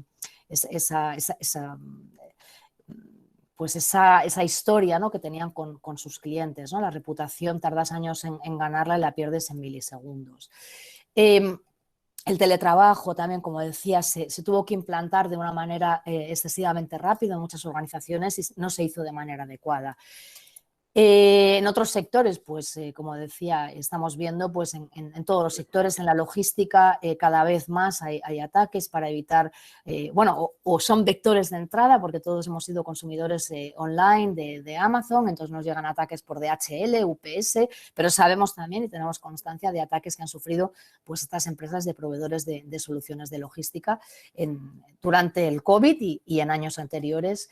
historia, ¿no? que tenían con sus clientes, ¿no? La reputación tardas años en ganarla y la pierdes en milisegundos. El teletrabajo también, como decía, se tuvo que implantar de una manera excesivamente rápida en muchas organizaciones y no se hizo de manera adecuada. En otros sectores, pues como decía, estamos viendo pues, en todos los sectores, en la logística, cada vez más hay ataques para evitar, bueno, o son vectores de entrada, porque todos hemos sido consumidores online de Amazon, entonces nos llegan ataques por DHL, UPS, pero sabemos también y tenemos constancia de ataques que han sufrido pues, estas empresas de proveedores de soluciones de logística durante el COVID y en años anteriores,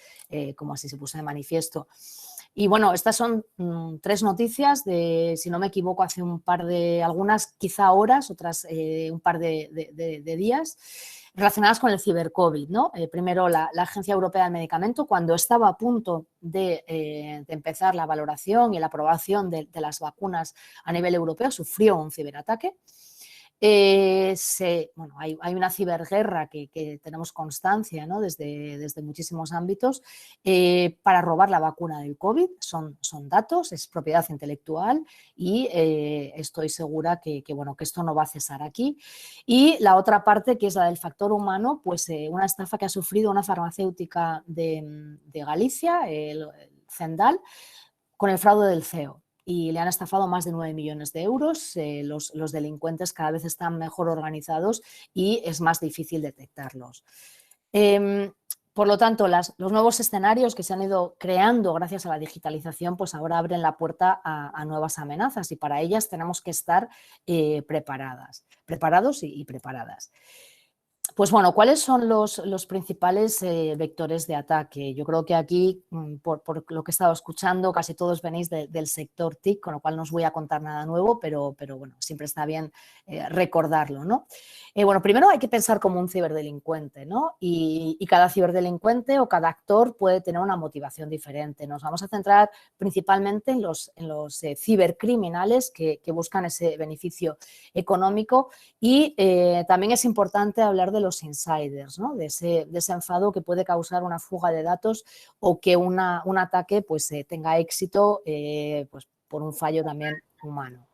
como así se puso de manifiesto. Y bueno, estas son 3 noticias de, si no me equivoco, hace algunas quizá horas, otras un par de días, relacionadas con el cibercovid, ¿no? Primero, la Agencia Europea del Medicamento, cuando estaba a punto de empezar la valoración y la aprobación de las vacunas a nivel europeo, sufrió un ciberataque. Bueno, hay una ciberguerra que tenemos constancia, ¿no? desde muchísimos ámbitos para robar la vacuna del COVID. Son datos, es propiedad intelectual y estoy segura que esto no va a cesar aquí. Y la otra parte, que es la del factor humano, pues una estafa que ha sufrido una farmacéutica de Galicia, el Zendal, con el fraude del CEO. Y le han estafado más de 9 millones de euros. Los delincuentes cada vez están mejor organizados y es más difícil detectarlos. Por lo tanto, los nuevos escenarios que se han ido creando gracias a la digitalización, pues ahora abren la puerta a nuevas amenazas y para ellas tenemos que estar preparados y preparadas. Pues bueno, ¿cuáles son los principales vectores de ataque? Yo creo que aquí, por lo que he estado escuchando, casi todos venís del sector TIC, con lo cual no os voy a contar nada nuevo, pero bueno, siempre está bien recordarlo, ¿no? Bueno, primero hay que pensar como un ciberdelincuente, ¿no? Y cada ciberdelincuente o cada actor puede tener una motivación diferente. Nos vamos a centrar principalmente en los cibercriminales que buscan ese beneficio económico y también es importante hablar de los insiders, ¿no? de ese enfado que puede causar una fuga de datos o que un ataque pues, tenga éxito pues, por un fallo también humano.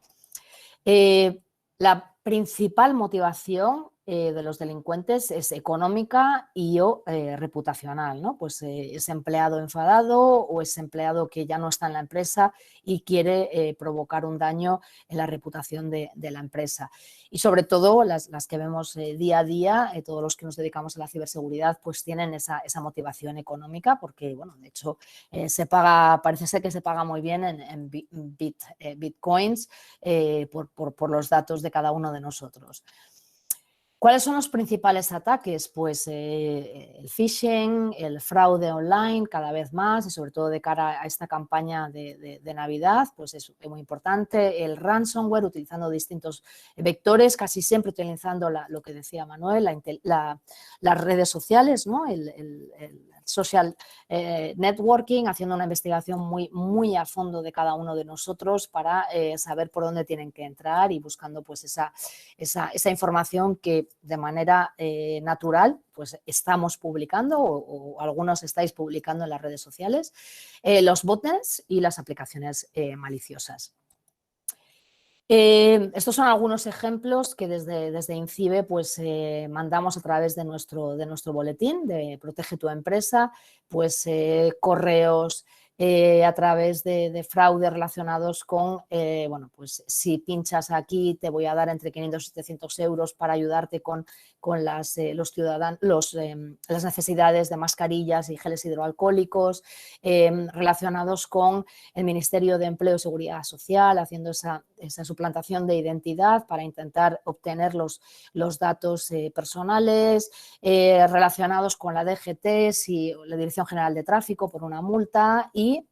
La principal motivación de los delincuentes es económica y o reputacional, ¿no? Pues ese empleado enfadado o ese empleado que ya no está en la empresa y quiere provocar un daño en la reputación de la empresa. Y sobre todo las que vemos día a día, todos los que nos dedicamos a la ciberseguridad, pues tienen esa motivación económica porque, bueno, de hecho parece ser que se paga muy bien en bitcoins por los datos de cada uno de nosotros. ¿Cuáles son los principales ataques? Pues el phishing, el fraude online cada vez más y sobre todo de cara a esta campaña de Navidad, pues es muy importante. El ransomware utilizando distintos vectores, casi siempre utilizando lo que decía Manuel, las redes sociales, ¿no? El social networking, haciendo una investigación muy a fondo de cada uno de nosotros para saber por dónde tienen que entrar y buscando pues esa información que de manera natural pues estamos publicando o algunos estáis publicando en las redes sociales, los botnets y las aplicaciones maliciosas. Estos son algunos ejemplos que desde INCIBE pues, mandamos a través de nuestro boletín de Protege tu empresa, pues correos a través de fraude relacionados con, bueno, pues si pinchas aquí te voy a dar entre 500 y 700 euros para ayudarte con las necesidades de mascarillas y geles hidroalcohólicos, relacionados con el Ministerio de Empleo y Seguridad Social, haciendo esa suplantación de identidad para intentar obtener los datos personales, relacionados con la DGT, la Dirección General de Tráfico, por una multa, y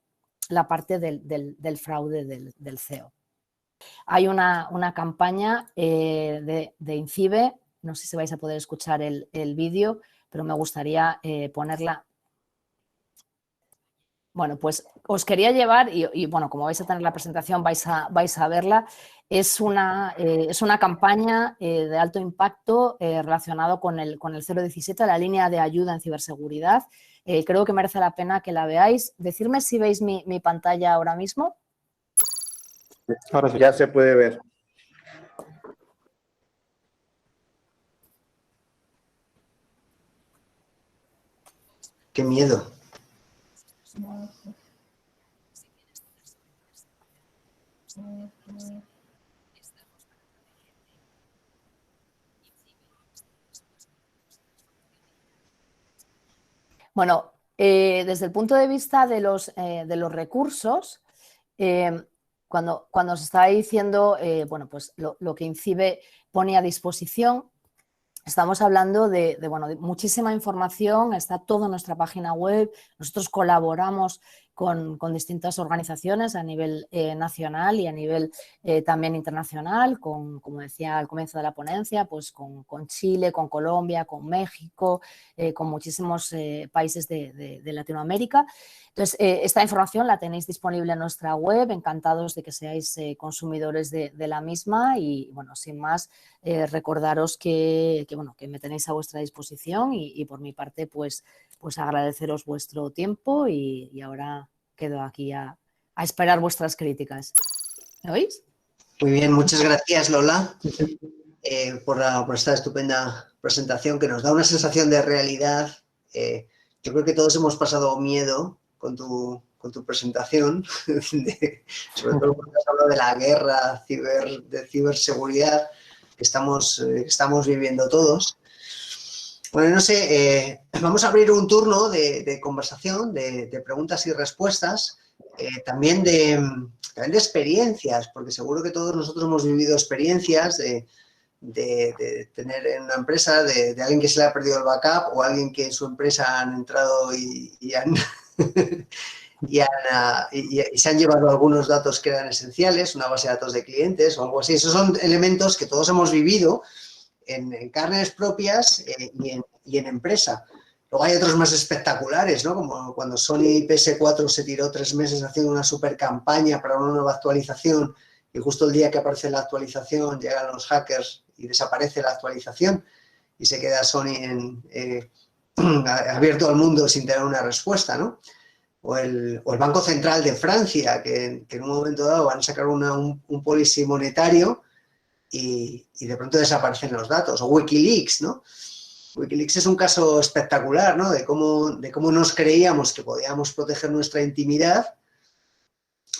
la parte del fraude del CEO. Hay una campaña de INCIBE, no sé si vais a poder escuchar el vídeo, pero me gustaría ponerla. Bueno, pues os quería llevar, y bueno, como vais a tener la presentación, vais a verla. Es una campaña de alto impacto relacionado con el 017, la línea de ayuda en ciberseguridad. Creo que merece la pena que la veáis. Decidme si veis mi pantalla ahora mismo. Ahora sí. Ya se puede ver. Qué miedo. Bueno, desde el punto de vista de los recursos, cuando se está diciendo, bueno, pues lo que INCIBE pone a disposición, estamos hablando de muchísima información, está toda nuestra página web, nosotros colaboramos con distintas organizaciones a nivel nacional y a nivel también internacional, como decía al comienzo de la ponencia, pues con Chile, con Colombia, con México, con muchísimos países de Latinoamérica. Entonces, esta información la tenéis disponible en nuestra web, encantados de que seáis consumidores de la misma y, bueno, sin más, recordaros que me tenéis a vuestra disposición y por mi parte, pues agradeceros vuestro tiempo y ahora quedo aquí a esperar vuestras críticas. ¿Me oís? Muy bien, muchas gracias, Lola, por esta estupenda presentación que nos da una sensación de realidad. Yo creo que todos hemos pasado miedo con tu presentación, sobre todo porque has hablado de la guerra de ciberseguridad que estamos viviendo todos. Bueno, no sé, vamos a abrir un turno de conversación, de preguntas y respuestas, también de experiencias, porque seguro que todos nosotros hemos vivido experiencias de tener en una empresa, de alguien que se le ha perdido el backup o alguien que en su empresa han entrado y se han llevado algunos datos que eran esenciales, una base de datos de clientes o algo así. Esos son elementos que todos hemos vivido en carnes propias y en empresa. Luego hay otros más espectaculares, ¿no? Como cuando Sony PS4 se tiró 3 meses haciendo una super campaña para una nueva actualización y justo el día que aparece la actualización llegan los hackers y desaparece la actualización y se queda Sony abierto al mundo sin tener una respuesta, ¿no? O el Banco Central de Francia, que en un momento dado van a sacar un policy monetario y de pronto desaparecen los datos. O Wikileaks, ¿no? Wikileaks es un caso espectacular, ¿no? De cómo nos creíamos que podíamos proteger nuestra intimidad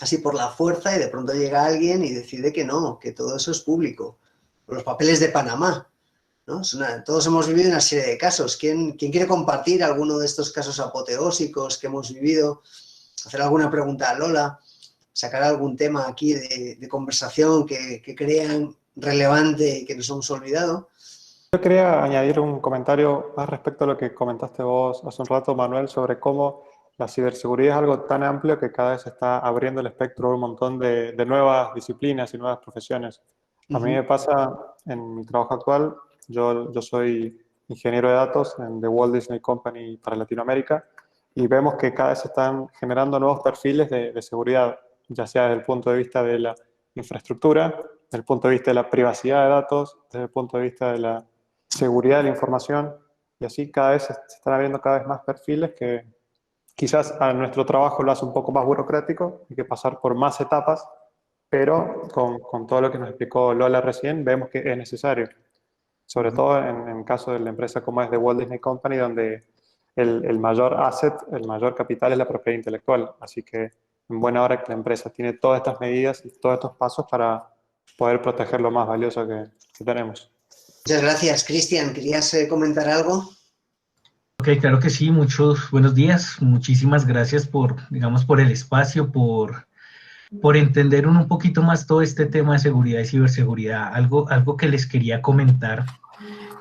así por la fuerza y de pronto llega alguien y decide que no, que todo eso es público. Los papeles de Panamá, ¿no? Todos hemos vivido una serie de casos. ¿Quién quiere compartir alguno de estos casos apoteósicos que hemos vivido? Hacer alguna pregunta a Lola, sacar algún tema aquí de conversación que crean relevante y que nos hemos olvidado. Yo quería añadir un comentario más respecto a lo que comentaste vos hace un rato, Manuel, sobre cómo la ciberseguridad es algo tan amplio que cada vez se está abriendo el espectro de un montón de nuevas disciplinas y nuevas profesiones. A mí me pasa en mi trabajo actual, yo soy ingeniero de datos en The Walt Disney Company para Latinoamérica y vemos que cada vez se están generando nuevos perfiles de seguridad, ya sea desde el punto de vista de la infraestructura, desde el punto de vista de la privacidad de datos, desde el punto de vista de la seguridad de la información, y así cada vez se están abriendo cada vez más perfiles que quizás a nuestro trabajo lo hace un poco más burocrático, hay que pasar por más etapas, pero con todo lo que nos explicó Lola recién, vemos que es necesario. Sobre todo en caso de la empresa como es de Walt Disney Company, donde el mayor asset, el mayor capital es la propiedad intelectual. Así que en buena hora que la empresa tiene todas estas medidas y todos estos pasos para poder proteger lo más valioso que tenemos. Muchas gracias, Cristian. ¿Querías comentar algo? Ok, claro que sí, muchos buenos días, muchísimas gracias por, digamos, por el espacio, por entender un poquito más todo este tema de seguridad y ciberseguridad, algo que les quería comentar.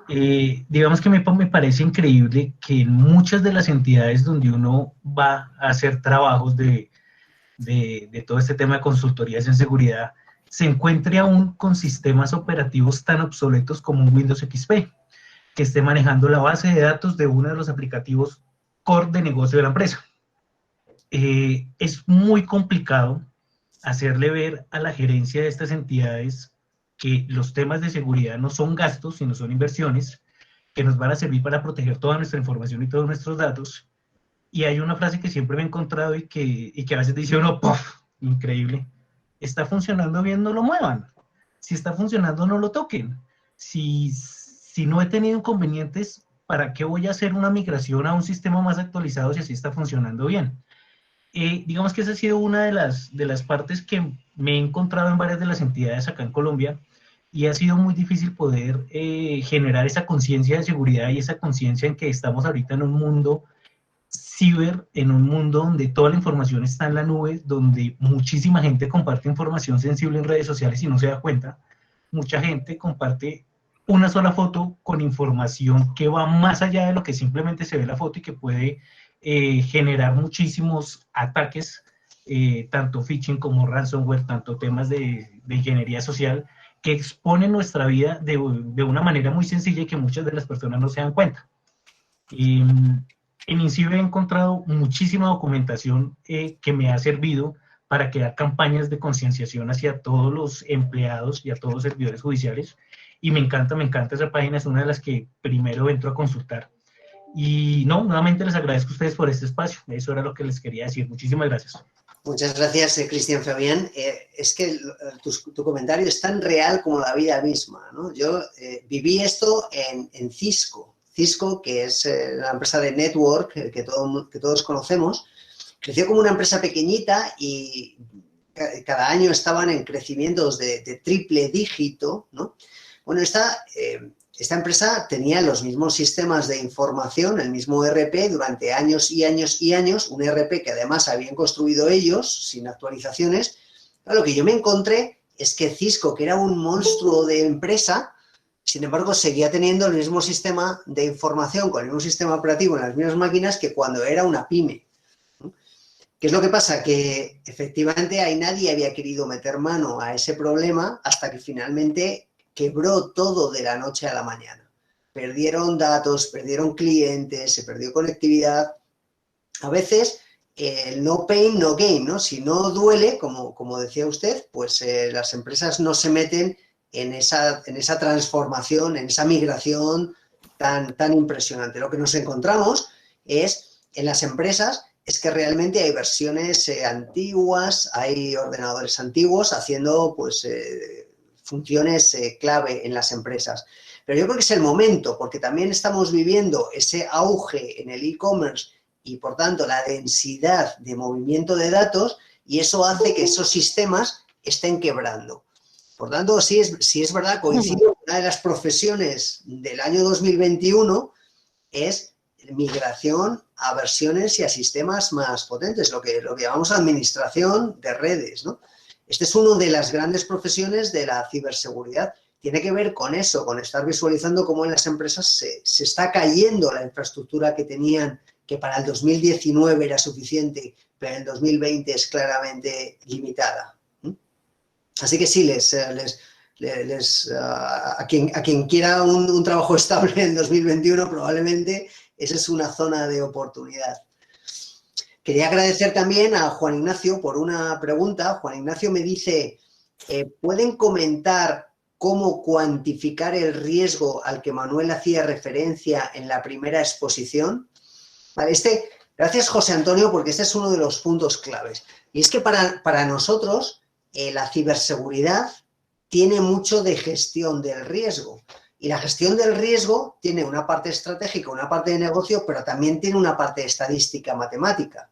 Digamos que me parece increíble que en muchas de las entidades donde uno va a hacer trabajos de todo este tema de consultorías en seguridad, se encuentre aún con sistemas operativos tan obsoletos como un Windows XP, que esté manejando la base de datos de uno de los aplicativos core de negocio de la empresa. Es muy complicado hacerle ver a la gerencia de estas entidades que los temas de seguridad no son gastos, sino son inversiones que nos van a servir para proteger toda nuestra información y todos nuestros datos. Y hay una frase que siempre me he encontrado y que a veces dice uno, ¡puff! Increíble. Está funcionando bien, no lo muevan. Si está funcionando, no lo toquen. Si no he tenido inconvenientes, ¿para qué voy a hacer una migración a un sistema más actualizado si así está funcionando bien? Digamos que esa ha sido una de las partes que me he encontrado en varias de las entidades acá en Colombia, y ha sido muy difícil poder generar esa conciencia de seguridad y esa conciencia en que estamos ahorita en un mundo ciber, en un mundo donde toda la información está en la nube, donde muchísima gente comparte información sensible en redes sociales y no se da cuenta. Mucha gente comparte una sola foto con información que va más allá de lo que simplemente se ve la foto y que puede generar muchísimos ataques, tanto phishing como ransomware, tanto temas de ingeniería social, que exponen nuestra vida de una manera muy sencilla y que muchas de las personas no se dan cuenta. En INCIBE he encontrado muchísima documentación que me ha servido para crear campañas de concienciación hacia todos los empleados y a todos los servidores judiciales, y me encanta esa página, es una de las que primero entro a consultar. Y no, nuevamente les agradezco a ustedes por este espacio, eso era lo que les quería decir. Muchísimas gracias. Muchas gracias, Cristian Fabián. Es que tu comentario es tan real como la vida misma, ¿no? Yo viví esto en Cisco. Cisco, que es la empresa de network que todos conocemos, creció como una empresa pequeñita y cada año estaban en crecimientos de triple dígito, ¿no? Bueno, esta empresa tenía los mismos sistemas de información, el mismo ERP durante años y años y años, un ERP que además habían construido ellos sin actualizaciones. Pero lo que yo me encontré es que Cisco, que era un monstruo de empresa, sin embargo, seguía teniendo el mismo sistema de información, con el mismo sistema operativo en las mismas máquinas que cuando era una pyme. ¿Qué es lo que pasa? Que efectivamente ahí nadie había querido meter mano a ese problema hasta que finalmente quebró todo de la noche a la mañana. Perdieron datos, perdieron clientes, se perdió conectividad. A veces el no pain, no gain, ¿no? Si no duele, como decía usted, pues las empresas no se meten en esa transformación, en esa migración tan impresionante. Lo que nos encontramos es, en las empresas, es que realmente hay versiones antiguas, hay ordenadores antiguos haciendo pues funciones clave en las empresas. Pero yo creo que es el momento, porque también estamos viviendo ese auge en el e-commerce y, por tanto, la densidad de movimiento de datos, y eso hace que esos sistemas estén quebrando. Por tanto, sí es verdad, coincido, una de las profesiones del año 2021 es migración a versiones y a sistemas más potentes, lo que llamamos administración de redes, ¿no? Este es una de las grandes profesiones de la ciberseguridad. Tiene que ver con eso, con estar visualizando cómo en las empresas se está cayendo la infraestructura que tenían, que para el 2019 era suficiente, pero en el 2020 es claramente limitada. Así que sí, a quien quiera un trabajo estable en 2021, probablemente esa es una zona de oportunidad. Quería agradecer también a Juan Ignacio por una pregunta. Juan Ignacio me dice, ¿pueden comentar cómo cuantificar el riesgo al que Manuel hacía referencia en la primera exposición? Vale, gracias, José Antonio, porque este es uno de los puntos claves. Y es que para nosotros la ciberseguridad tiene mucho de gestión del riesgo. Y la gestión del riesgo tiene una parte estratégica, una parte de negocio, pero también tiene una parte estadística matemática,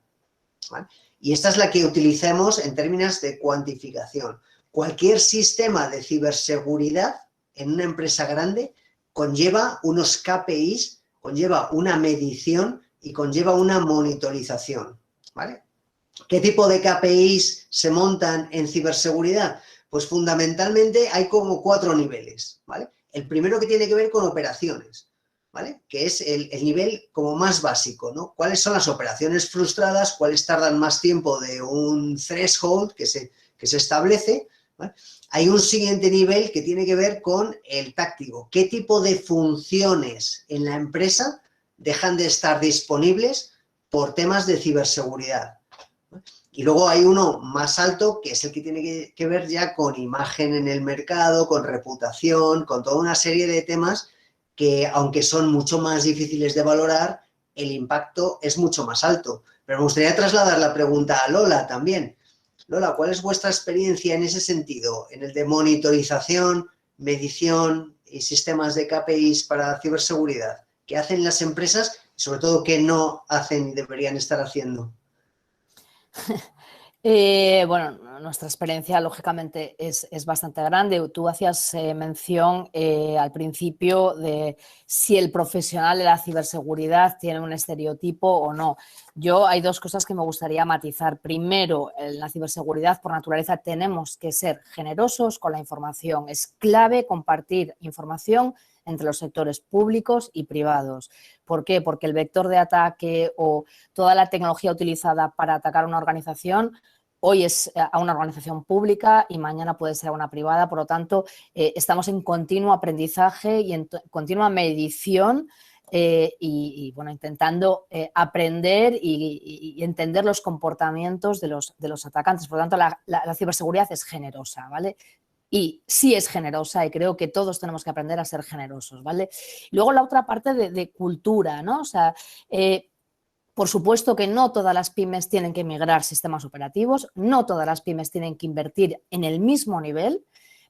¿vale? Y esta es la que utilizamos en términos de cuantificación. Cualquier sistema de ciberseguridad en una empresa grande conlleva unos KPIs, conlleva una medición y conlleva una monitorización, ¿vale? ¿Qué tipo de KPIs se montan en ciberseguridad? Pues fundamentalmente hay como 4 niveles, ¿vale? El primero que tiene que ver con operaciones, ¿vale? Que es el nivel como más básico, ¿no? ¿Cuáles son las operaciones frustradas? ¿Cuáles tardan más tiempo de un threshold que se establece? ¿Vale? Hay un siguiente nivel que tiene que ver con el táctico. ¿Qué tipo de funciones en la empresa dejan de estar disponibles por temas de ciberseguridad? Y luego hay uno más alto, que es el que tiene que ver ya con imagen en el mercado, con reputación, con toda una serie de temas que, aunque son mucho más difíciles de valorar, el impacto es mucho más alto. Pero me gustaría trasladar la pregunta a Lola también. Lola, ¿cuál es vuestra experiencia en ese sentido? En el de monitorización, medición y sistemas de KPIs para ciberseguridad. ¿Qué hacen las empresas y sobre todo qué no hacen y deberían estar haciendo? Bueno, nuestra experiencia lógicamente es bastante grande. Tú hacías mención al principio de si el profesional de la ciberseguridad tiene un estereotipo o no. Hay 2 cosas que me gustaría matizar. Primero, en la ciberseguridad por naturaleza tenemos que ser generosos con la información. Es clave compartir información entre los sectores públicos y privados. ¿Por qué? Porque el vector de ataque o toda la tecnología utilizada para atacar una organización hoy es a una organización pública y mañana puede ser a una privada. Por lo tanto, estamos en continuo aprendizaje y en continua medición y bueno, intentando aprender y entender los comportamientos de los atacantes. Por lo tanto, la ciberseguridad es generosa, ¿vale? Y sí es generosa y creo que todos tenemos que aprender a ser generosos, ¿vale? Luego la otra parte de cultura, ¿no? O sea, por supuesto que no todas las pymes tienen que migrar sistemas operativos, no todas las pymes tienen que invertir en el mismo nivel,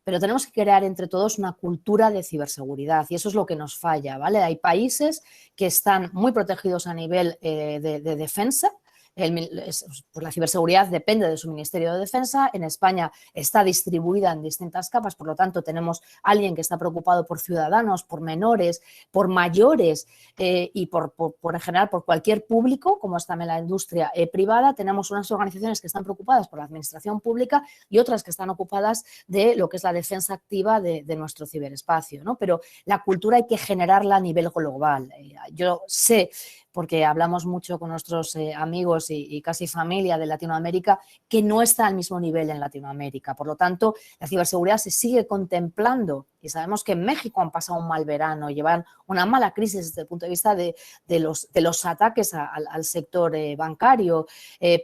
pero tenemos que crear entre todos una cultura de ciberseguridad y eso es lo que nos falla, ¿vale? Hay países que están muy protegidos a nivel de defensa. Pues la ciberseguridad depende de su Ministerio de Defensa. En España está distribuida en distintas capas, por lo tanto tenemos alguien que está preocupado por ciudadanos, por menores, por mayores y por en general por cualquier público, como es también la industria privada. Tenemos unas organizaciones que están preocupadas por la administración pública y otras que están ocupadas de lo que es la defensa activa de nuestro ciberespacio, ¿no? Pero la cultura hay que generarla a nivel global. Yo sé, porque hablamos mucho con nuestros amigos y casi familia de Latinoamérica, que no está al mismo nivel en Latinoamérica. Por lo tanto, la ciberseguridad se sigue contemplando y sabemos que en México han pasado un mal verano, llevan una mala crisis desde el punto de vista de los ataques al sector bancario,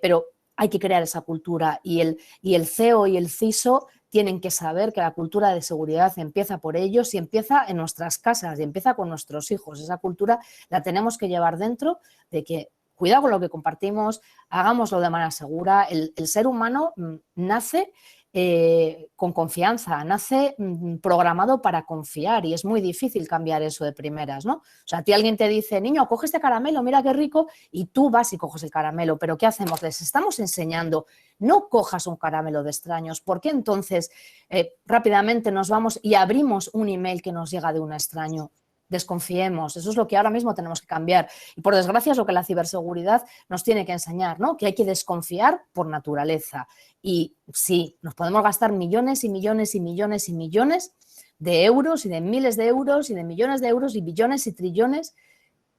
pero hay que crear esa cultura y el CEO y el CISO tienen que saber que la cultura de seguridad empieza por ellos y empieza en nuestras casas y empieza con nuestros hijos. Esa cultura la tenemos que llevar dentro de que cuidado con lo que compartimos, hagámoslo de manera segura. El ser humano nace con confianza, nace programado para confiar y es muy difícil cambiar eso de primeras, ¿no? O sea, a ti alguien te dice, niño, coge este caramelo, mira qué rico, y tú vas y coges el caramelo, pero ¿qué hacemos? Les estamos enseñando, no cojas un caramelo de extraños, porque entonces rápidamente nos vamos y abrimos un email que nos llega de un extraño. Desconfiemos, eso es lo que ahora mismo tenemos que cambiar y por desgracia es lo que la ciberseguridad nos tiene que enseñar, ¿no? Que hay que desconfiar por naturaleza y sí, nos podemos gastar millones y millones y millones y millones de euros y de miles de euros y de millones de euros y billones y trillones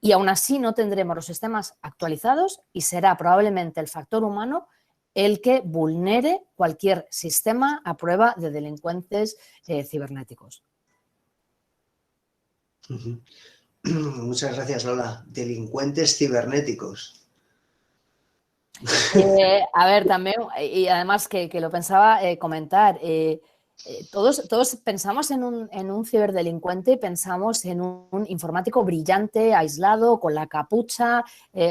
y aún así no tendremos los sistemas actualizados y será probablemente el factor humano el que vulnere cualquier sistema a prueba de delincuentes cibernéticos. Muchas gracias, Lola. Delincuentes cibernéticos. A ver, también, y además que lo pensaba comentar, todos pensamos en un ciberdelincuente y pensamos en un informático brillante, aislado, con la capucha,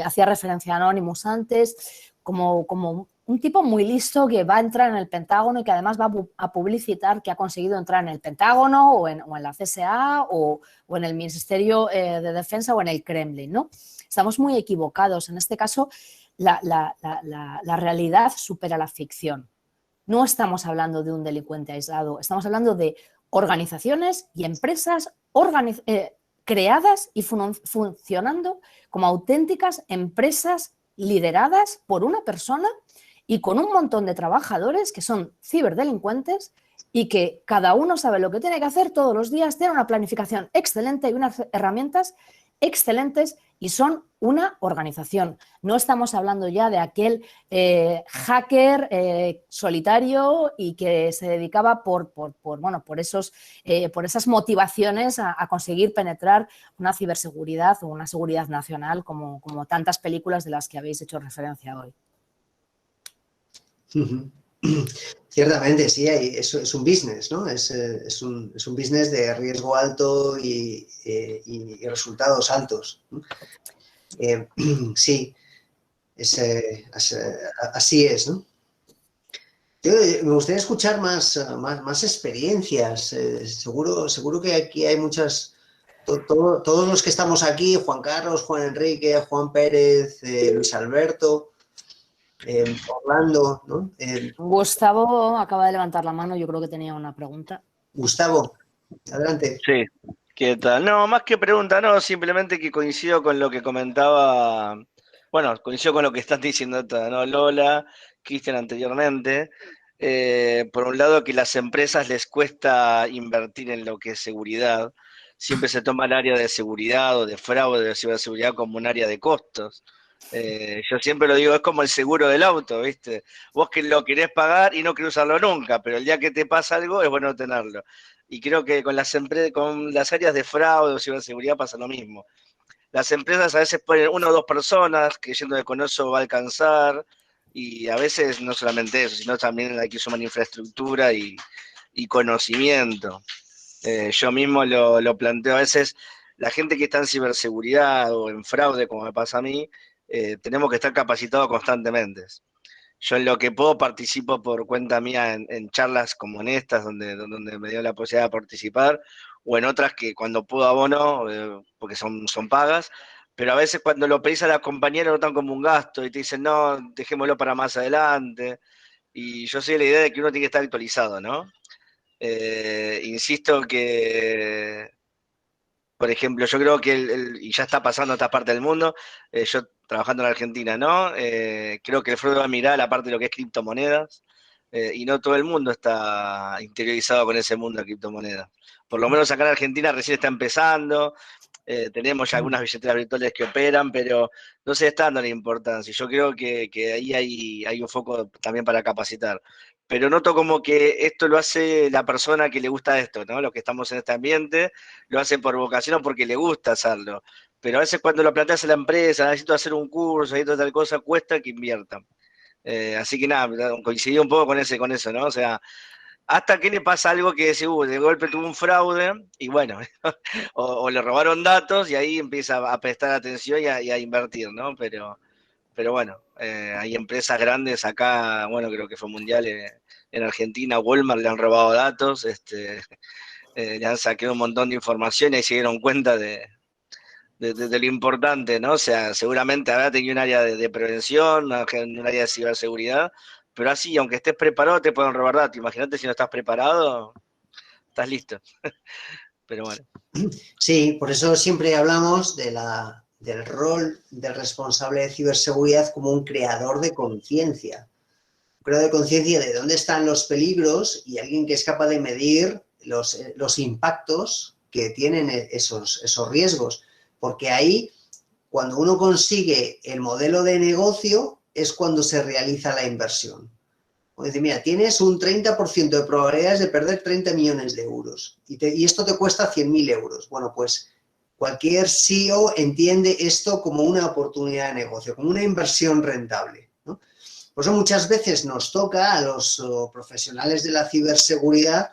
hacía referencia a Anonymous antes, como un tipo muy listo que va a entrar en el Pentágono y que además va a publicitar que ha conseguido entrar en el Pentágono o en la CSA o en el Ministerio de Defensa o en el Kremlin, ¿no? Estamos muy equivocados. En este caso, la realidad supera la ficción. No estamos hablando de un delincuente aislado, estamos hablando de organizaciones y empresas creadas y funcionando como auténticas empresas lideradas por una persona y con un montón de trabajadores que son ciberdelincuentes y que cada uno sabe lo que tiene que hacer todos los días, tiene una planificación excelente y unas herramientas excelentes y son una organización. No estamos hablando ya de aquel hacker solitario y que se dedicaba por esas motivaciones a conseguir penetrar una ciberseguridad o una seguridad nacional como tantas películas de las que habéis hecho referencia hoy. Ciertamente, sí, es un business, ¿no? Es un business de riesgo alto y resultados altos, ¿no? Sí, así es, ¿no? Me gustaría escuchar más experiencias. Seguro que aquí hay muchas... Todos los que estamos aquí, Juan Carlos, Juan Enrique, Juan Pérez, Luis Alberto... Orlando, ¿no? Gustavo acaba de levantar la mano, yo creo que tenía una pregunta. Gustavo, adelante. Sí, ¿qué tal? No, más que pregunta, no, simplemente que coincido con lo que comentaba, bueno, coincido con lo que estás diciendo, ¿no? Lola, Cristian anteriormente. Por un lado, que las empresas les cuesta invertir en lo que es seguridad. Siempre se toma el área de seguridad o de fraude de ciberseguridad como un área de costos. Yo siempre lo digo, es como el seguro del auto, ¿viste? Vos que lo querés pagar y no querés usarlo nunca, pero el día que te pasa algo es bueno tenerlo. Y creo que con con las áreas de fraude o ciberseguridad pasa lo mismo. Las empresas a veces ponen una o dos personas creyendo que con eso va a alcanzar, y a veces no solamente eso, sino también hay que sumar infraestructura y conocimiento. Yo mismo lo planteo a veces, la gente que está en ciberseguridad o en fraude, como me pasa a mí, tenemos que estar capacitados constantemente. Yo en lo que puedo participo por cuenta mía en charlas como en estas, donde me dio la posibilidad de participar, o en otras que cuando puedo abono, porque son pagas, pero a veces cuando lo pedís a las compañeras lo notan como un gasto y te dicen, no, dejémoslo para más adelante. Y yo soy de la idea de que uno tiene que estar actualizado, ¿no? Insisto que, por ejemplo, yo creo que, y ya está pasando en esta parte del mundo, yo trabajando en Argentina, ¿no? Creo que el fraude va a mirar la parte de lo que es criptomonedas, y no todo el mundo está interiorizado con ese mundo de criptomonedas. Por lo menos acá en Argentina recién está empezando, tenemos ya algunas billeteras virtuales que operan, pero no se está dando la importancia. Yo creo que ahí hay un foco también para capacitar. Pero noto como que esto lo hace la persona que le gusta esto, ¿no? Los que estamos en este ambiente lo hacen por vocación o porque le gusta hacerlo. Pero a veces cuando lo planteas a la empresa, necesito hacer un curso, necesito tal cosa, cuesta que inviertan. Así que nada, coincidí un poco con eso, ¿no? O sea, hasta que le pasa algo que decís, de golpe tuvo un fraude, y bueno, o le robaron datos, y ahí empieza a prestar atención y a invertir, ¿no? Pero bueno, hay empresas grandes acá, bueno, creo que fue mundial en Argentina, Walmart le han robado datos, le han saqueado un montón de información y ahí se dieron cuenta de lo importante, ¿no? O sea, seguramente habrá tenido un área de prevención, un área de ciberseguridad, pero así, aunque estés preparado, te pueden robar datos. Imagínate si no estás preparado, estás listo. Pero bueno. Sí, por eso siempre hablamos del rol del responsable de ciberseguridad como un creador de conciencia. Un creador de conciencia de dónde están los peligros y alguien que es capaz de medir los impactos que tienen esos riesgos. Porque ahí, cuando uno consigue el modelo de negocio, es cuando se realiza la inversión. O decir, mira, tienes un 30% de probabilidades de perder 30 millones de euros y esto te cuesta 100.000 euros. Bueno, pues cualquier CEO entiende esto como una oportunidad de negocio, como una inversión rentable. ¿no? Por eso muchas veces nos toca a los profesionales de la ciberseguridad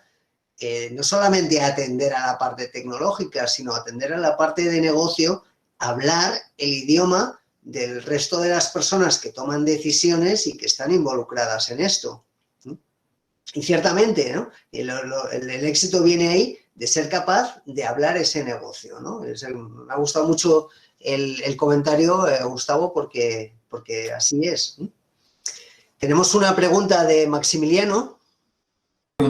no solamente atender a la parte tecnológica, sino atender a la parte de negocio, hablar el idioma del resto de las personas que toman decisiones y que están involucradas en esto. Y ciertamente, ¿no? el éxito viene ahí de ser capaz de hablar ese negocio, ¿no? Me ha gustado mucho el comentario, Gustavo, porque así es. Tenemos una pregunta de Maximiliano.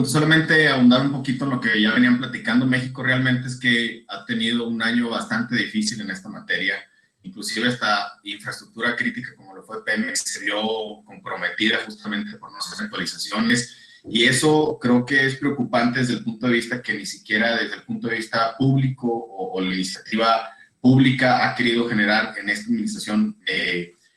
Solamente ahondar un poquito en lo que ya venían platicando. México realmente es que ha tenido un año bastante difícil en esta materia. Inclusive esta infraestructura crítica como lo fue Pemex se vio comprometida justamente por nuestras actualizaciones. Y eso creo que es preocupante desde el punto de vista que ni siquiera desde el punto de vista público o la iniciativa pública ha querido generar en esta administración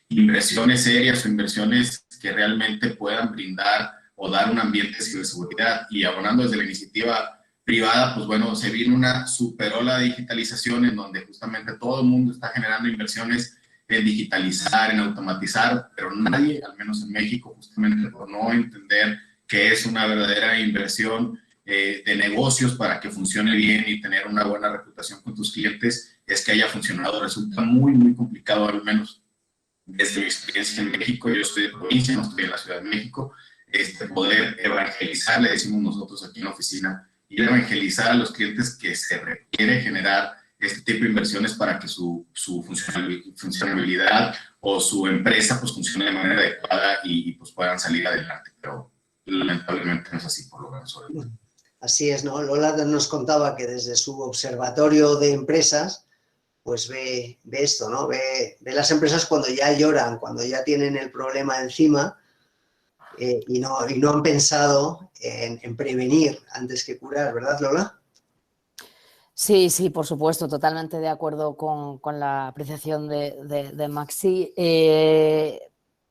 inversiones serias o inversiones que realmente puedan brindar o dar un ambiente de ciberseguridad. Y abonando desde la iniciativa privada, pues bueno, se viene una super ola de digitalización en donde justamente todo el mundo está generando inversiones en digitalizar, en automatizar, pero nadie, al menos en México, justamente por no entender que es una verdadera inversión de negocios para que funcione bien y tener una buena reputación con tus clientes, es que haya funcionado. Resulta muy, muy complicado, al menos desde mi experiencia en México. Yo estoy de provincia, no estoy en la Ciudad de México, poder evangelizar, le decimos nosotros aquí en la oficina, y evangelizar a los clientes que se requiere generar este tipo de inversiones para que su funcionabilidad o su empresa pues funcione de manera adecuada y pues puedan salir adelante. Pero lamentablemente no es así, por lo menos hoy. Así es, ¿no? Lola nos contaba que desde su observatorio de empresas pues ve esto, ¿no? Ve las empresas cuando ya lloran, cuando ya tienen el problema encima y no han pensado en prevenir antes que curar, ¿verdad, Lola? Sí, sí, por supuesto, totalmente de acuerdo con la apreciación de Maxi.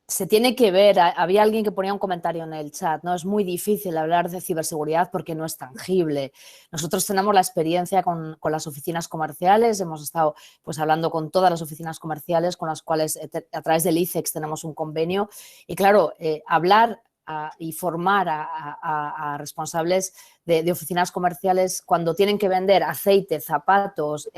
Se tiene que ver, había alguien que ponía un comentario en el chat, ¿no? Es muy difícil hablar de ciberseguridad porque no es tangible. Nosotros tenemos la experiencia con las oficinas comerciales, hemos estado pues hablando con todas las oficinas comerciales con las cuales a través del ICEX tenemos un convenio y claro, hablar y formar a responsables de oficinas comerciales cuando tienen que vender aceite, zapatos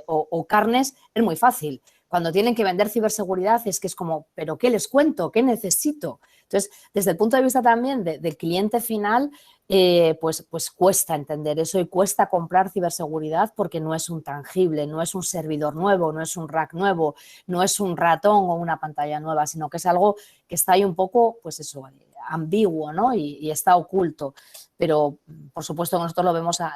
o carnes es muy fácil. Cuando tienen que vender ciberseguridad es que es como, ¿pero qué les cuento? ¿Qué necesito? Entonces, desde el punto de vista también del cliente final, pues cuesta entender eso y cuesta comprar ciberseguridad porque no es un tangible, no es un servidor nuevo, no es un rack nuevo, no es un ratón o una pantalla nueva, sino que es algo que está ahí un poco, pues eso, ambiguo, ¿no? Y está oculto. Pero, por supuesto, nosotros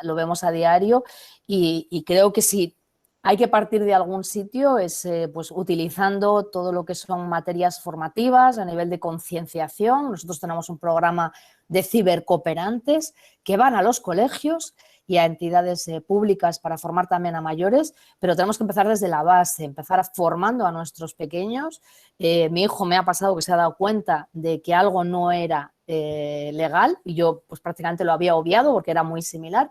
lo vemos a diario y creo que si hay que partir de algún sitio, es pues utilizando todo lo que son materias formativas a nivel de concienciación. Nosotros tenemos un programa de cibercooperantes que van a los colegios y a entidades públicas para formar también a mayores, pero tenemos que empezar desde la base, empezar formando a nuestros pequeños. Mi hijo me ha pasado que se ha dado cuenta de que algo no era legal y yo pues prácticamente lo había obviado porque era muy similar.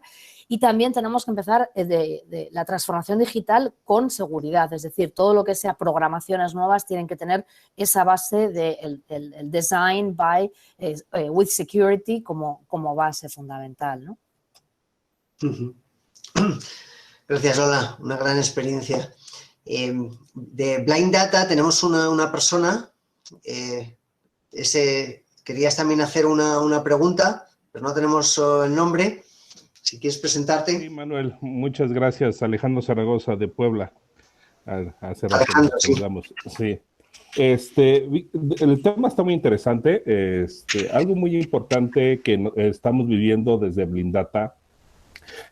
Y también tenemos que empezar de la transformación digital con seguridad, es decir, todo lo que sea programaciones nuevas tienen que tener esa base del design by with security como base fundamental, ¿no? Gracias, Lola, una gran experiencia. De Blind Data tenemos una persona, querías también hacer una pregunta, pero no tenemos el nombre. Si quieres presentarte. Sí, Manuel, muchas gracias. Alejandro Zaragoza de Puebla. Hace rato Alejandro, sí. Sí. El tema está muy interesante. Algo muy importante que estamos viviendo desde Blind Data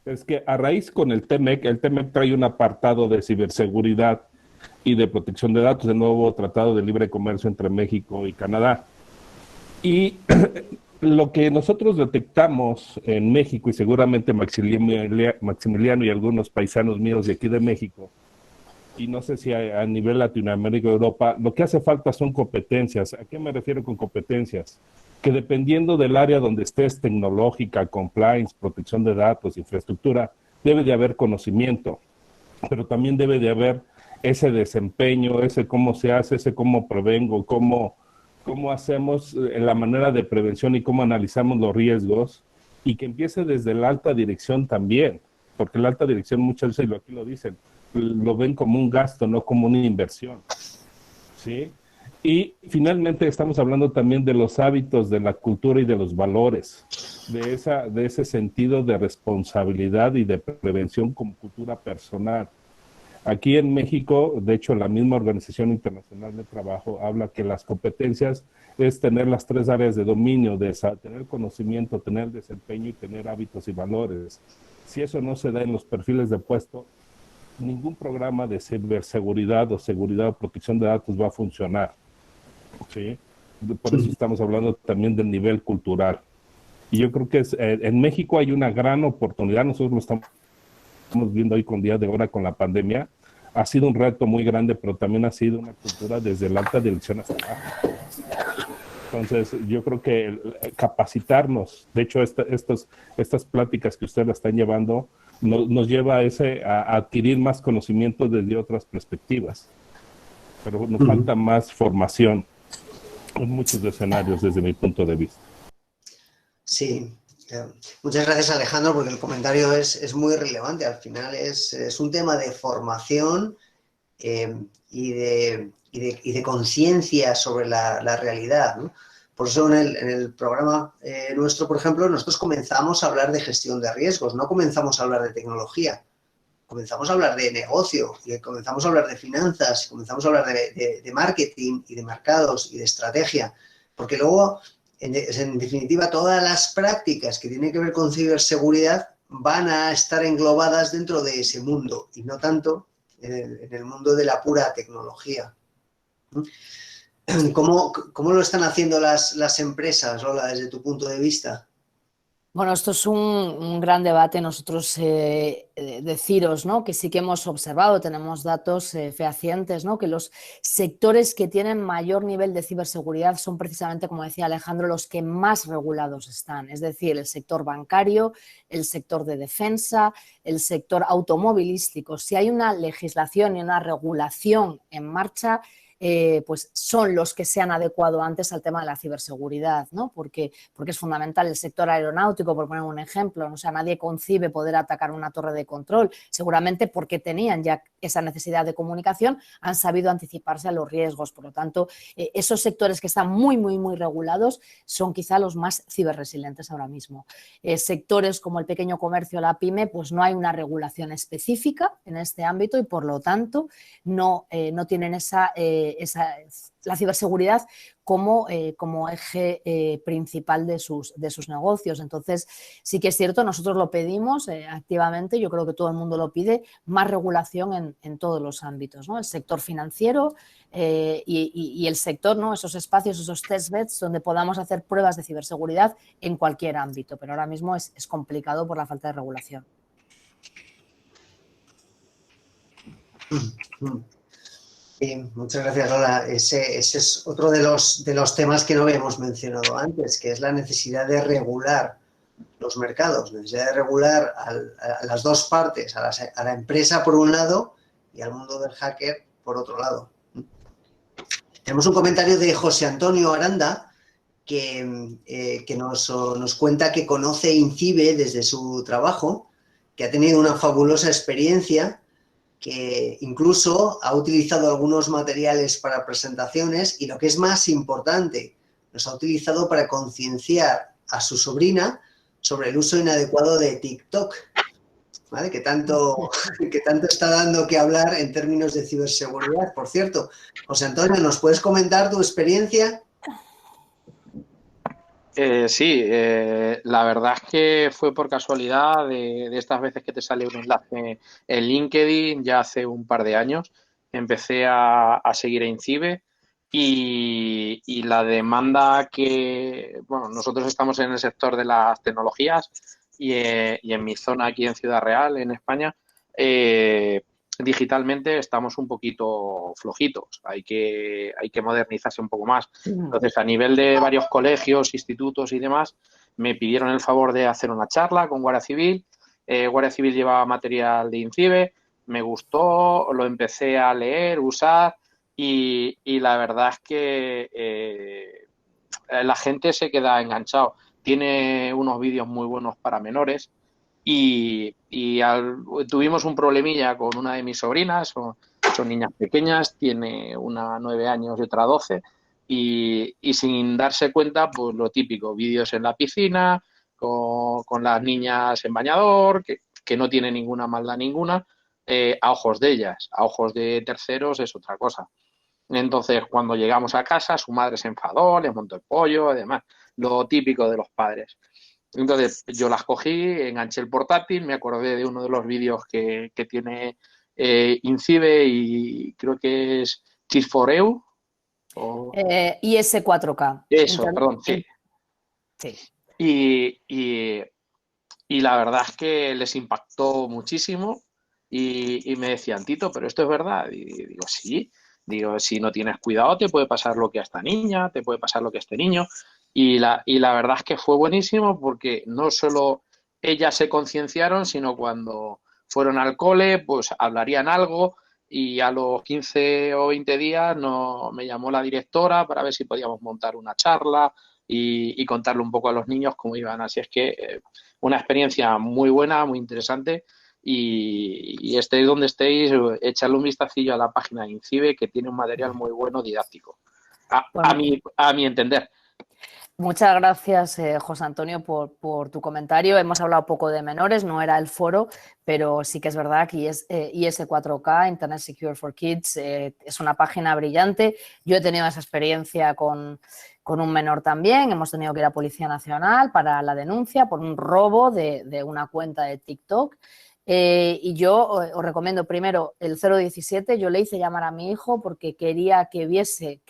es que a raíz con el TEMEC trae un apartado de ciberseguridad y de protección de datos, el nuevo Tratado de Libre Comercio entre México y Canadá. Y lo que nosotros detectamos en México, y seguramente Maximiliano y algunos paisanos míos de aquí de México, y no sé si a nivel Latinoamérica o Europa, lo que hace falta son competencias. ¿A qué me refiero con competencias? Que dependiendo del área donde estés, tecnológica, compliance, protección de datos, infraestructura, debe de haber conocimiento, pero también debe de haber ese desempeño, ese cómo se hace, ese cómo prevengo, cómo cómo hacemos la manera de prevención y cómo analizamos los riesgos, y que empiece desde la alta dirección también, porque la alta dirección muchas veces, aquí lo dicen, lo ven como un gasto, no como una inversión, ¿sí? Y finalmente estamos hablando también de los hábitos, de la cultura y de los valores, de ese sentido de responsabilidad y de prevención como cultura personal. Aquí en México, de hecho, la misma Organización Internacional de Trabajo habla que las competencias es tener las 3 áreas de dominio, de tener conocimiento, tener desempeño y tener hábitos y valores. Si eso no se da en los perfiles de puesto, ningún programa de ciberseguridad o seguridad o protección de datos va a funcionar, ¿sí? Por eso estamos hablando también del nivel cultural. Y yo creo que en México hay una gran oportunidad, nosotros lo estamos viendo hoy con día de hora con la pandemia. Ha sido un reto muy grande, pero también ha sido una cultura desde la alta dirección hasta abajo. Entonces, yo creo que capacitarnos, de hecho, estas pláticas que ustedes están llevando, nos lleva a adquirir más conocimiento desde otras perspectivas. Pero nos falta más formación en muchos escenarios desde mi punto de vista. Sí. Muchas gracias, Alejandro, porque el comentario es muy relevante. Al final es un tema de formación y de conciencia sobre la realidad, ¿no? Por eso en el programa nuestro, por ejemplo, nosotros comenzamos a hablar de gestión de riesgos, no comenzamos a hablar de tecnología, comenzamos a hablar de negocio, y comenzamos a hablar de finanzas, comenzamos a hablar de marketing y de mercados y de estrategia, porque luego, en definitiva, todas las prácticas que tienen que ver con ciberseguridad van a estar englobadas dentro de ese mundo y no tanto en el mundo de la pura tecnología. ¿Cómo lo están haciendo las empresas, Lola, desde tu punto de vista? Bueno, esto es un gran debate. Nosotros deciros, ¿no?, que sí que hemos observado, tenemos datos fehacientes, ¿no?, que los sectores que tienen mayor nivel de ciberseguridad son precisamente, como decía Alejandro, los que más regulados están. Es decir, el sector bancario, el sector de defensa, el sector automovilístico. Si hay una legislación y una regulación en marcha, pues son los que se han adecuado antes al tema de la ciberseguridad, ¿no? Porque es fundamental. El sector aeronáutico, por poner un ejemplo, o sea, nadie concibe poder atacar una torre de control, seguramente porque tenían ya esa necesidad de comunicación, han sabido anticiparse a los riesgos. Por lo tanto, esos sectores que están muy, muy, muy regulados son quizá los más ciberresilientes ahora mismo. Sectores como el pequeño comercio, la pyme, pues no hay una regulación específica en este ámbito y, por lo tanto, no tienen la ciberseguridad como eje principal de sus negocios. Entonces, sí que es cierto, nosotros lo pedimos activamente, yo creo que todo el mundo lo pide, más regulación en todos los ámbitos, ¿no? El sector financiero y el sector, ¿no?, esos espacios, esos testbeds donde podamos hacer pruebas de ciberseguridad en cualquier ámbito, pero ahora mismo es complicado por la falta de regulación. Muchas gracias, Lola. Ese es otro de los temas que no habíamos mencionado antes, que es la necesidad de regular los mercados, la necesidad de regular a las dos partes, a la empresa por un lado y al mundo del hacker por otro lado. Tenemos un comentario de José Antonio Aranda que nos cuenta que conoce INCIBE desde su trabajo, que ha tenido una fabulosa experiencia, que incluso ha utilizado algunos materiales para presentaciones y, lo que es más importante, los ha utilizado para concienciar a su sobrina sobre el uso inadecuado de TikTok, ¿vale? que tanto está dando que hablar en términos de ciberseguridad. Por cierto, José Antonio, ¿nos puedes comentar tu experiencia? Sí, la verdad es que fue por casualidad de estas veces que te sale un enlace en LinkedIn ya hace un par de años. Empecé a seguir a INCIBE y la demanda que, bueno, nosotros estamos en el sector de las tecnologías y en mi zona aquí en Ciudad Real, en España, digitalmente estamos un poquito flojitos, hay que modernizarse un poco más. Entonces, a nivel de varios colegios, institutos y demás, me pidieron el favor de hacer una charla con Guardia Civil. Guardia Civil llevaba material de INCIBE, me gustó, lo empecé a leer, usar y la verdad es que la gente se queda enganchado. Tiene unos vídeos muy buenos para menores tuvimos un problemilla con una de mis sobrinas, son niñas pequeñas, tiene una 9 años y otra 12, y sin darse cuenta, pues lo típico, vídeos en la piscina, con las niñas en bañador, que no tiene ninguna maldad ninguna, a ojos de ellas, a ojos de terceros es otra cosa. Entonces, cuando llegamos a casa, su madre se enfadó, le montó el pollo, además, lo típico de los padres. Entonces, yo las cogí, enganché el portátil, me acordé de uno de los vídeos que tiene Incibe y creo que es Cheers4EU. IS4K. Eso, perdón, sí. Sí. Y la verdad es que les impactó muchísimo y me decían, Tito, ¿pero esto es verdad? Y digo, sí. Digo, si no tienes cuidado te puede pasar lo que a esta niña, te puede pasar lo que a este niño. Y la verdad es que fue buenísimo porque no solo ellas se concienciaron, sino cuando fueron al cole, pues hablarían algo y a los 15 o 20 días me llamó la directora para ver si podíamos montar una charla y contarle un poco a los niños cómo iban. Así es que una experiencia muy buena, muy interesante. Y estéis donde estéis, echadle un vistacillo a la página de Incibe, que tiene un material muy bueno didáctico, a mi entender. Muchas gracias, José Antonio, por tu comentario. Hemos hablado poco de menores, no era el foro, pero sí que es verdad que IS4K, Internet Secure for Kids, es una página brillante. Yo he tenido esa experiencia con un menor también. Hemos tenido que ir a Policía Nacional para la denuncia por un robo de una cuenta de TikTok. Y yo os recomiendo primero el 017. Yo le hice llamar a mi hijo porque quería que viese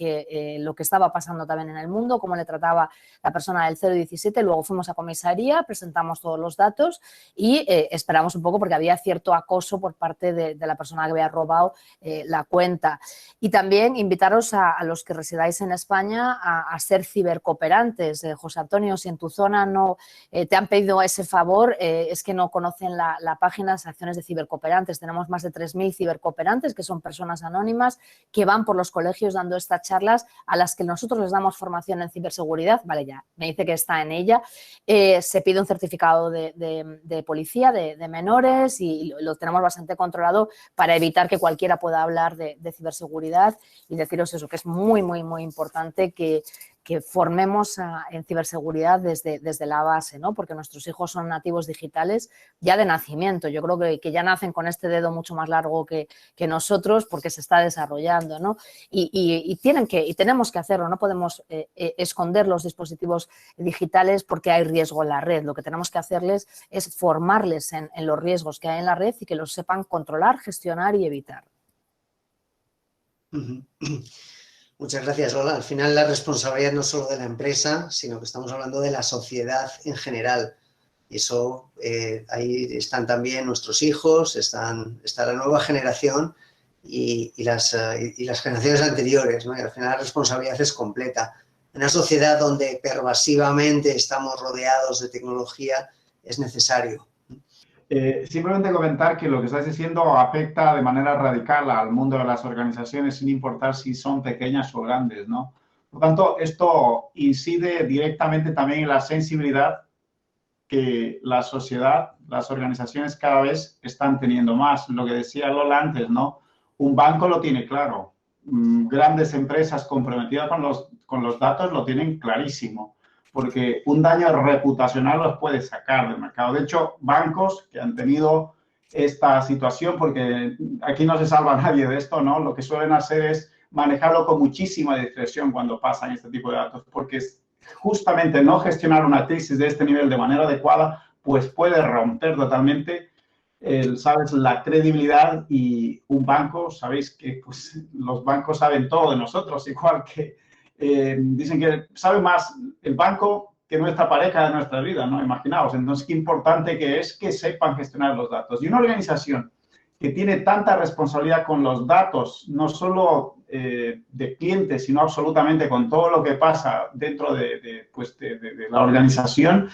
lo que estaba pasando también en el mundo, cómo le trataba la persona del 017. Luego fuimos a comisaría, presentamos todos los datos y esperamos un poco porque había cierto acoso por parte de la persona que había robado la cuenta. Y también invitaros a los que residáis en España a ser cibercooperantes. José Antonio, si en tu zona no te han pedido ese favor, es que no conocen la página Acciones de Cibercooperantes. Tenemos más de 3.000 cibercooperantes, que son personas anónimas que van por los colegios dando estas charlas a las que nosotros les damos formación en ciberseguridad. Vale, ya me dice que está en ella. Se pide un certificado de policía de menores y lo tenemos bastante controlado para evitar que cualquiera pueda hablar de ciberseguridad y deciros eso, que es muy, muy, muy importante que formemos en ciberseguridad desde la base, ¿no? Porque nuestros hijos son nativos digitales ya de nacimiento. Yo creo que ya nacen con este dedo mucho más largo que nosotros porque se está desarrollando, ¿no? Y tenemos que hacerlo, no podemos esconder los dispositivos digitales porque hay riesgo en la red. Lo que tenemos que hacerles es formarles en los riesgos que hay en la red y que los sepan controlar, gestionar y evitar. Muchas gracias, Lola. Al final la responsabilidad no solo de la empresa, sino que estamos hablando de la sociedad en general. Y eso, ahí están también nuestros hijos, está la nueva generación y las generaciones anteriores, ¿no? Y al final la responsabilidad es completa. En una sociedad donde pervasivamente estamos rodeados de tecnología, es necesario. Simplemente comentar que lo que estáis diciendo afecta de manera radical al mundo de las organizaciones, sin importar si son pequeñas o grandes, ¿no? Por tanto, esto incide directamente también en la sensibilidad que la sociedad, las organizaciones cada vez están teniendo más. Lo que decía Lola antes, ¿no? Un banco lo tiene claro. Grandes empresas comprometidas con los datos lo tienen clarísimo, porque un daño reputacional los puede sacar del mercado. De hecho, bancos que han tenido esta situación, porque aquí no se salva nadie de esto, ¿no? Lo que suelen hacer es manejarlo con muchísima discreción cuando pasan este tipo de datos, porque justamente no gestionar una crisis de este nivel de manera adecuada, pues puede romper totalmente, ¿sabes?, la credibilidad. Y un banco, sabéis que pues, los bancos saben todo de nosotros, igual que dicen que sabe más el banco que nuestra pareja de nuestra vida, ¿no? Imaginaos. Entonces, qué importante que es que sepan gestionar los datos. Y una organización que tiene tanta responsabilidad con los datos, no solo de clientes, sino absolutamente con todo lo que pasa dentro de la organización,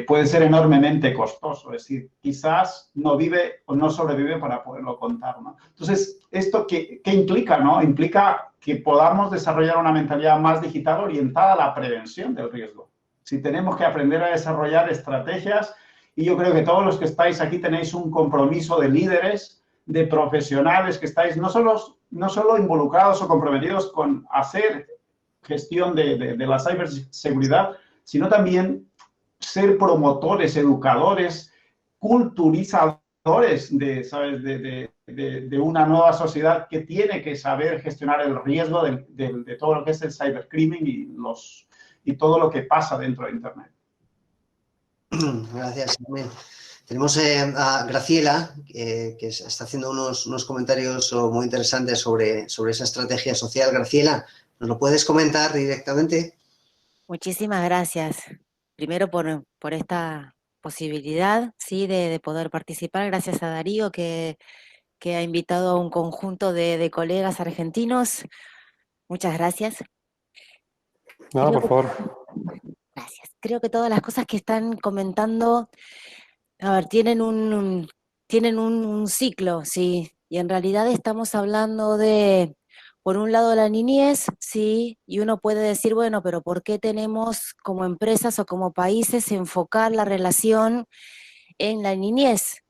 puede ser enormemente costoso. Es decir, quizás no vive o no sobrevive para poderlo contar, ¿no? Entonces, ¿esto qué implica, no? Implica que podamos desarrollar una mentalidad más digital orientada a la prevención del riesgo. Si tenemos que aprender a desarrollar estrategias, y yo creo que todos los que estáis aquí tenéis un compromiso de líderes, de profesionales que estáis no solo involucrados o comprometidos con hacer gestión de la ciberseguridad, sino también ser promotores, educadores, culturizadores de una nueva sociedad que tiene que saber gestionar el riesgo de todo lo que es el cybercrimen y todo lo que pasa dentro de Internet. Gracias, Carmen. Tenemos a Graciela, que está haciendo unos comentarios muy interesantes sobre esa estrategia social. Graciela, ¿nos lo puedes comentar directamente? Muchísimas gracias. Primero por esta posibilidad, ¿sí? de poder participar. Gracias a Darío que ha invitado a un conjunto de colegas argentinos. Muchas gracias. No, por favor. Gracias. Creo que todas las cosas que están comentando, a ver, tienen un ciclo, ¿sí? Y en realidad estamos hablando de, por un lado, la niñez, ¿sí? Y uno puede decir, bueno, pero ¿por qué tenemos como empresas o como países enfocar la relación en la niñez?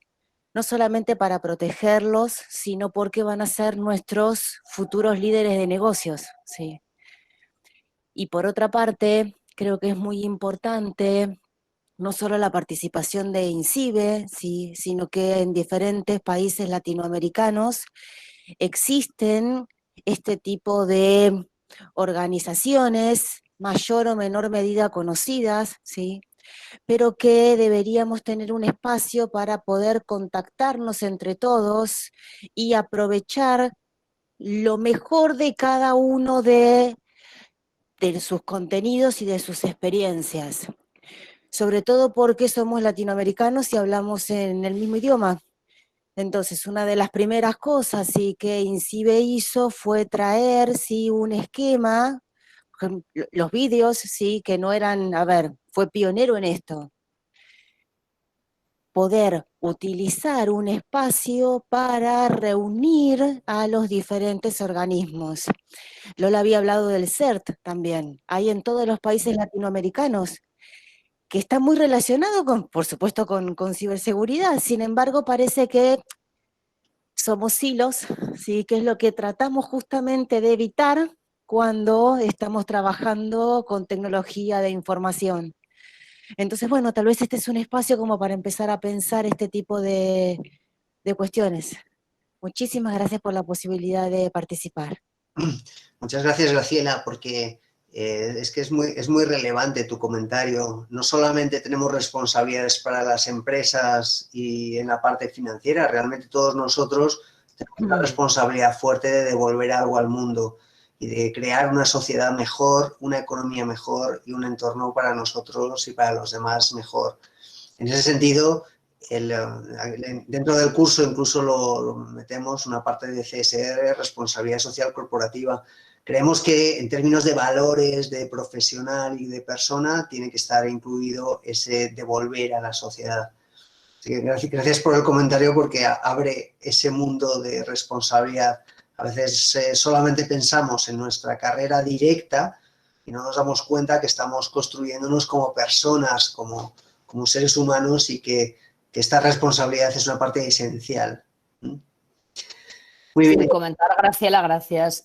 No solamente para protegerlos, sino porque van a ser nuestros futuros líderes de negocios, ¿sí? Y por otra parte, creo que es muy importante no solo la participación de INCIBE, ¿sí? Sino que en diferentes países latinoamericanos existen este tipo de organizaciones, mayor o menor medida conocidas, ¿sí? Pero que deberíamos tener un espacio para poder contactarnos entre todos y aprovechar lo mejor de cada uno de sus contenidos y de sus experiencias. Sobre todo porque somos latinoamericanos y hablamos en el mismo idioma. Entonces, una de las primeras cosas sí, que INCIBE hizo fue traer sí, un esquema, los vídeos, sí, que no eran, a ver, fue pionero en esto. Poder utilizar un espacio para reunir a los diferentes organismos. Lola había hablado del CERT también, hay en todos los países latinoamericanos, que está muy relacionado con, por supuesto, con ciberseguridad. Sin embargo, parece que somos silos, ¿sí? Que es lo que tratamos justamente de evitar cuando estamos trabajando con tecnología de información. Entonces, bueno, tal vez este es un espacio como para empezar a pensar este tipo de cuestiones. Muchísimas gracias por la posibilidad de participar. Muchas gracias, Graciela, porque es que es muy relevante tu comentario. No solamente tenemos responsabilidades para las empresas y en la parte financiera, realmente todos nosotros tenemos una responsabilidad fuerte de devolver algo al mundo y de crear una sociedad mejor, una economía mejor y un entorno para nosotros y para los demás mejor. En ese sentido, dentro del curso incluso lo metemos una parte de CSR, responsabilidad social corporativa. Creemos que en términos de valores, de profesional y de persona, tiene que estar incluido ese devolver a la sociedad. Así que gracias por el comentario porque abre ese mundo de responsabilidad. A veces solamente pensamos en nuestra carrera directa y no nos damos cuenta que estamos construyéndonos como personas, como seres humanos y que esta responsabilidad es una parte esencial. Muy bien. Sí, comentar, Graciela, gracias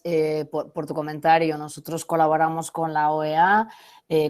por tu comentario. Nosotros colaboramos con la OEA,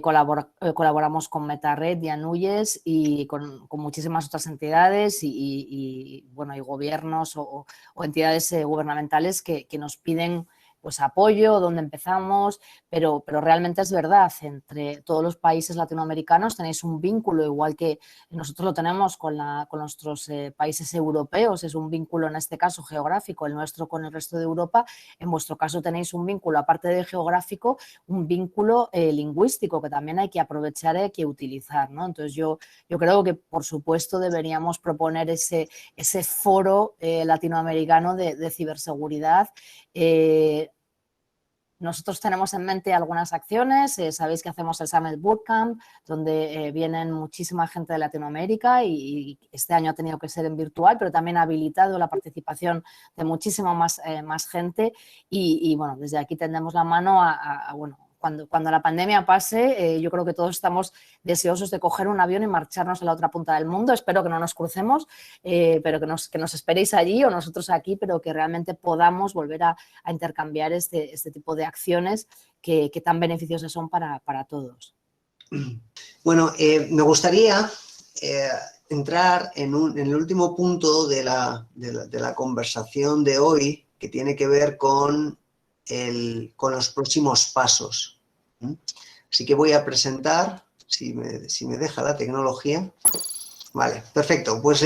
colaboramos con MetaRed y ANUYES y con muchísimas otras entidades y gobiernos o entidades gubernamentales que nos piden pues apoyo, dónde empezamos, pero realmente es verdad, entre todos los países latinoamericanos tenéis un vínculo, igual que nosotros lo tenemos con nuestros países europeos, es un vínculo en este caso geográfico, el nuestro con el resto de Europa, en vuestro caso tenéis un vínculo, aparte de geográfico, un vínculo lingüístico que también hay que aprovechar y hay que utilizar, ¿no? Entonces yo creo que por supuesto deberíamos proponer ese foro latinoamericano de ciberseguridad, Nosotros tenemos en mente algunas acciones, sabéis que hacemos el Summit Bootcamp, donde vienen muchísima gente de Latinoamérica y este año ha tenido que ser en virtual, pero también ha habilitado la participación de muchísima más gente y bueno, desde aquí tendemos la mano bueno, cuando la pandemia pase, yo creo que todos estamos deseosos de coger un avión y marcharnos a la otra punta del mundo. Espero que no nos crucemos, pero que nos esperéis allí o nosotros aquí, pero que realmente podamos volver a intercambiar este tipo de acciones que tan beneficiosas son para todos. Bueno, me gustaría entrar en el último punto de la conversación de hoy, que tiene que ver con los próximos pasos. Así que voy a presentar, si me deja la tecnología. Vale, perfecto. Pues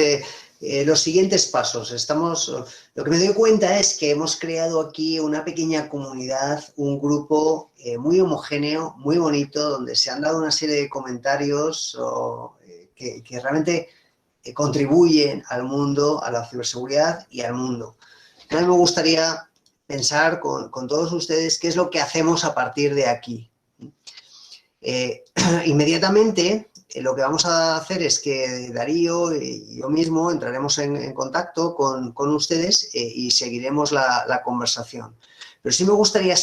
los siguientes pasos. Lo que me doy cuenta es que hemos creado aquí una pequeña comunidad, un grupo muy homogéneo, muy bonito, donde se han dado una serie de comentarios que realmente contribuyen al mundo, a la ciberseguridad y al mundo. A mí me gustaría pensar con todos ustedes qué es lo que hacemos a partir de aquí. Inmediatamente lo que vamos a hacer es que Darío y yo mismo entraremos en contacto con ustedes y seguiremos la conversación. Pero sí me gustaría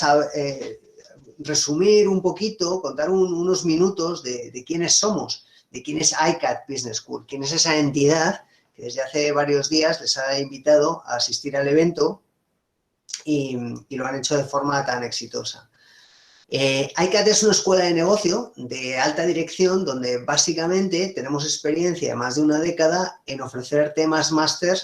resumir un poquito, contar unos minutos de quiénes somos, de quién es ICAT Business School, quién es esa entidad que desde hace varios días les ha invitado a asistir al evento y lo han hecho de forma tan exitosa. ICAT es una escuela de negocio de alta dirección donde básicamente tenemos experiencia de más de una década en ofrecer temas máster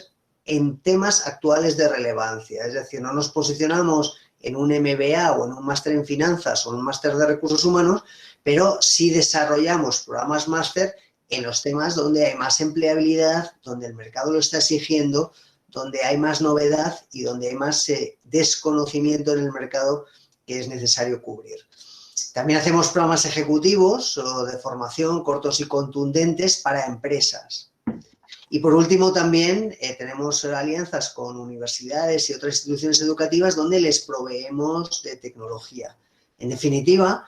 en temas actuales de relevancia. Es decir, no nos posicionamos en un MBA o en un máster en finanzas o en un máster de recursos humanos, pero sí desarrollamos programas máster en los temas donde hay más empleabilidad, donde el mercado lo está exigiendo, donde hay más novedad y donde hay más desconocimiento en el mercado que es necesario cubrir. También hacemos programas ejecutivos o de formación cortos y contundentes para empresas. Y por último también tenemos alianzas con universidades y otras instituciones educativas donde les proveemos de tecnología. En definitiva,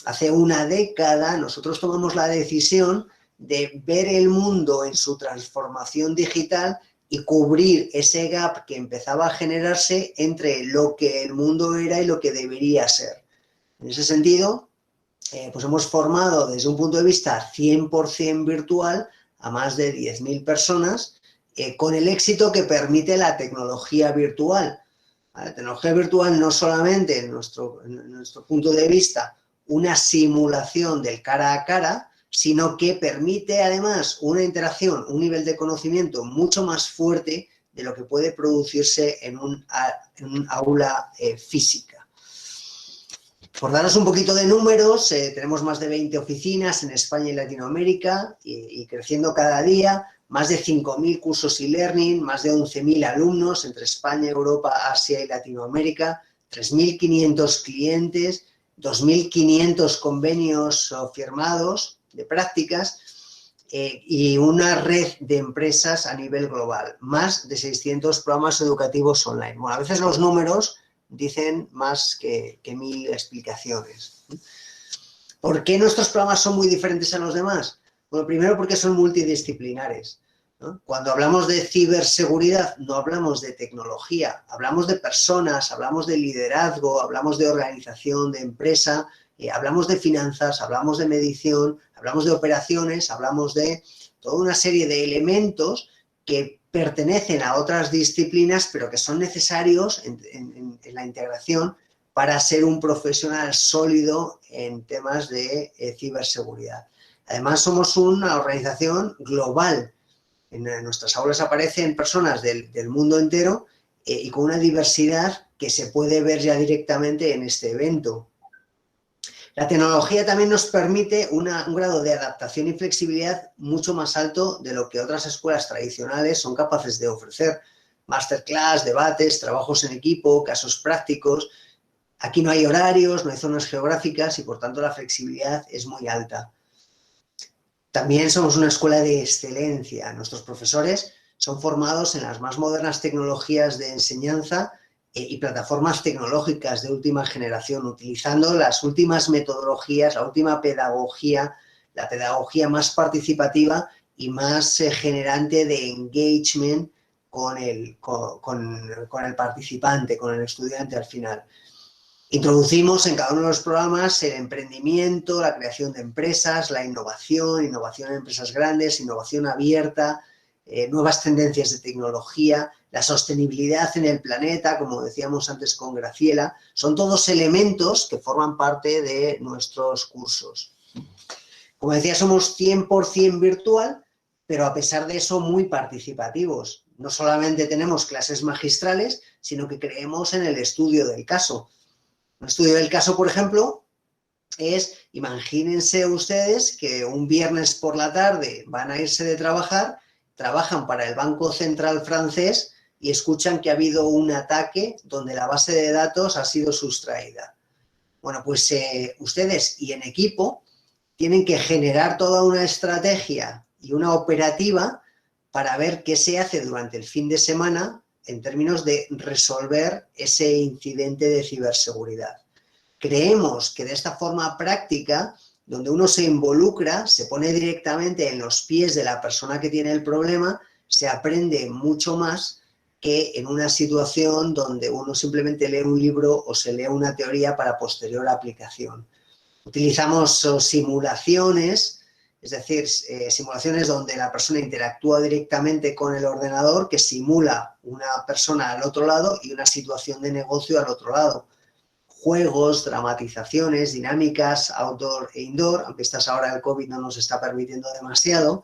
hace una década nosotros tomamos la decisión de ver el mundo en su transformación digital y cubrir ese gap que empezaba a generarse entre lo que el mundo era y lo que debería ser. En ese sentido, pues hemos formado desde un punto de vista 100% virtual a más de 10.000 personas con el éxito que permite la tecnología virtual. La tecnología virtual no solamente, en nuestro punto de vista, una simulación del cara a cara, sino que permite además una interacción, un nivel de conocimiento mucho más fuerte de lo que puede producirse en un aula física. Por daros un poquito de números, tenemos más de 20 oficinas en España y Latinoamérica y creciendo cada día, más de 5.000 cursos e-learning, más de 11.000 alumnos entre España, Europa, Asia y Latinoamérica, 3.500 clientes, 2.500 convenios firmados de prácticas y una red de empresas a nivel global, más de 600 programas educativos online. Bueno, a veces los números dicen más que 1.000 explicaciones. ¿Por qué nuestros programas son muy diferentes a los demás? Bueno, primero porque son multidisciplinares, ¿no? Cuando hablamos de ciberseguridad no hablamos de tecnología, hablamos de personas, hablamos de liderazgo, hablamos de organización, de empresa, hablamos de finanzas, hablamos de medición, hablamos de operaciones, hablamos de toda una serie de elementos que pertenecen a otras disciplinas, pero que son necesarios en la integración para ser un profesional sólido en temas de ciberseguridad. Además, somos una organización global. En nuestras aulas aparecen personas del mundo entero y con una diversidad que se puede ver ya directamente en este evento. La tecnología también nos permite un grado de adaptación y flexibilidad mucho más alto de lo que otras escuelas tradicionales son capaces de ofrecer. Masterclass, debates, trabajos en equipo, casos prácticos. Aquí no hay horarios, no hay zonas geográficas y por tanto la flexibilidad es muy alta. También somos una escuela de excelencia. Nuestros profesores son formados en las más modernas tecnologías de enseñanza y plataformas tecnológicas de última generación, utilizando las últimas metodologías, la última pedagogía, la pedagogía más participativa y más generante de engagement con el participante, con el estudiante al final. Introducimos en cada uno de los programas el emprendimiento, la creación de empresas, la innovación en empresas grandes, innovación abierta, nuevas tendencias de tecnología, la sostenibilidad en el planeta, como decíamos antes con Graciela, son todos elementos que forman parte de nuestros cursos. Como decía, somos 100% virtual, pero a pesar de eso muy participativos. No solamente tenemos clases magistrales, sino que creemos en el estudio del caso. Un estudio del caso, por ejemplo, es, imagínense ustedes que un viernes por la tarde van a irse de trabajar, trabajan para el Banco Central francés y escuchan que ha habido un ataque donde la base de datos ha sido sustraída. Bueno, pues ustedes y en equipo tienen que generar toda una estrategia y una operativa para ver qué se hace durante el fin de semana en términos de resolver ese incidente de ciberseguridad. Creemos que de esta forma práctica, donde uno se involucra, se pone directamente en los pies de la persona que tiene el problema, se aprende mucho más que en una situación donde uno simplemente lee un libro o se lee una teoría para posterior aplicación. Utilizamos simulaciones, es decir, simulaciones donde la persona interactúa directamente con el ordenador, que simula una persona al otro lado y una situación de negocio al otro lado. Juegos, dramatizaciones, dinámicas outdoor e indoor, aunque estas ahora el COVID no nos está permitiendo demasiado,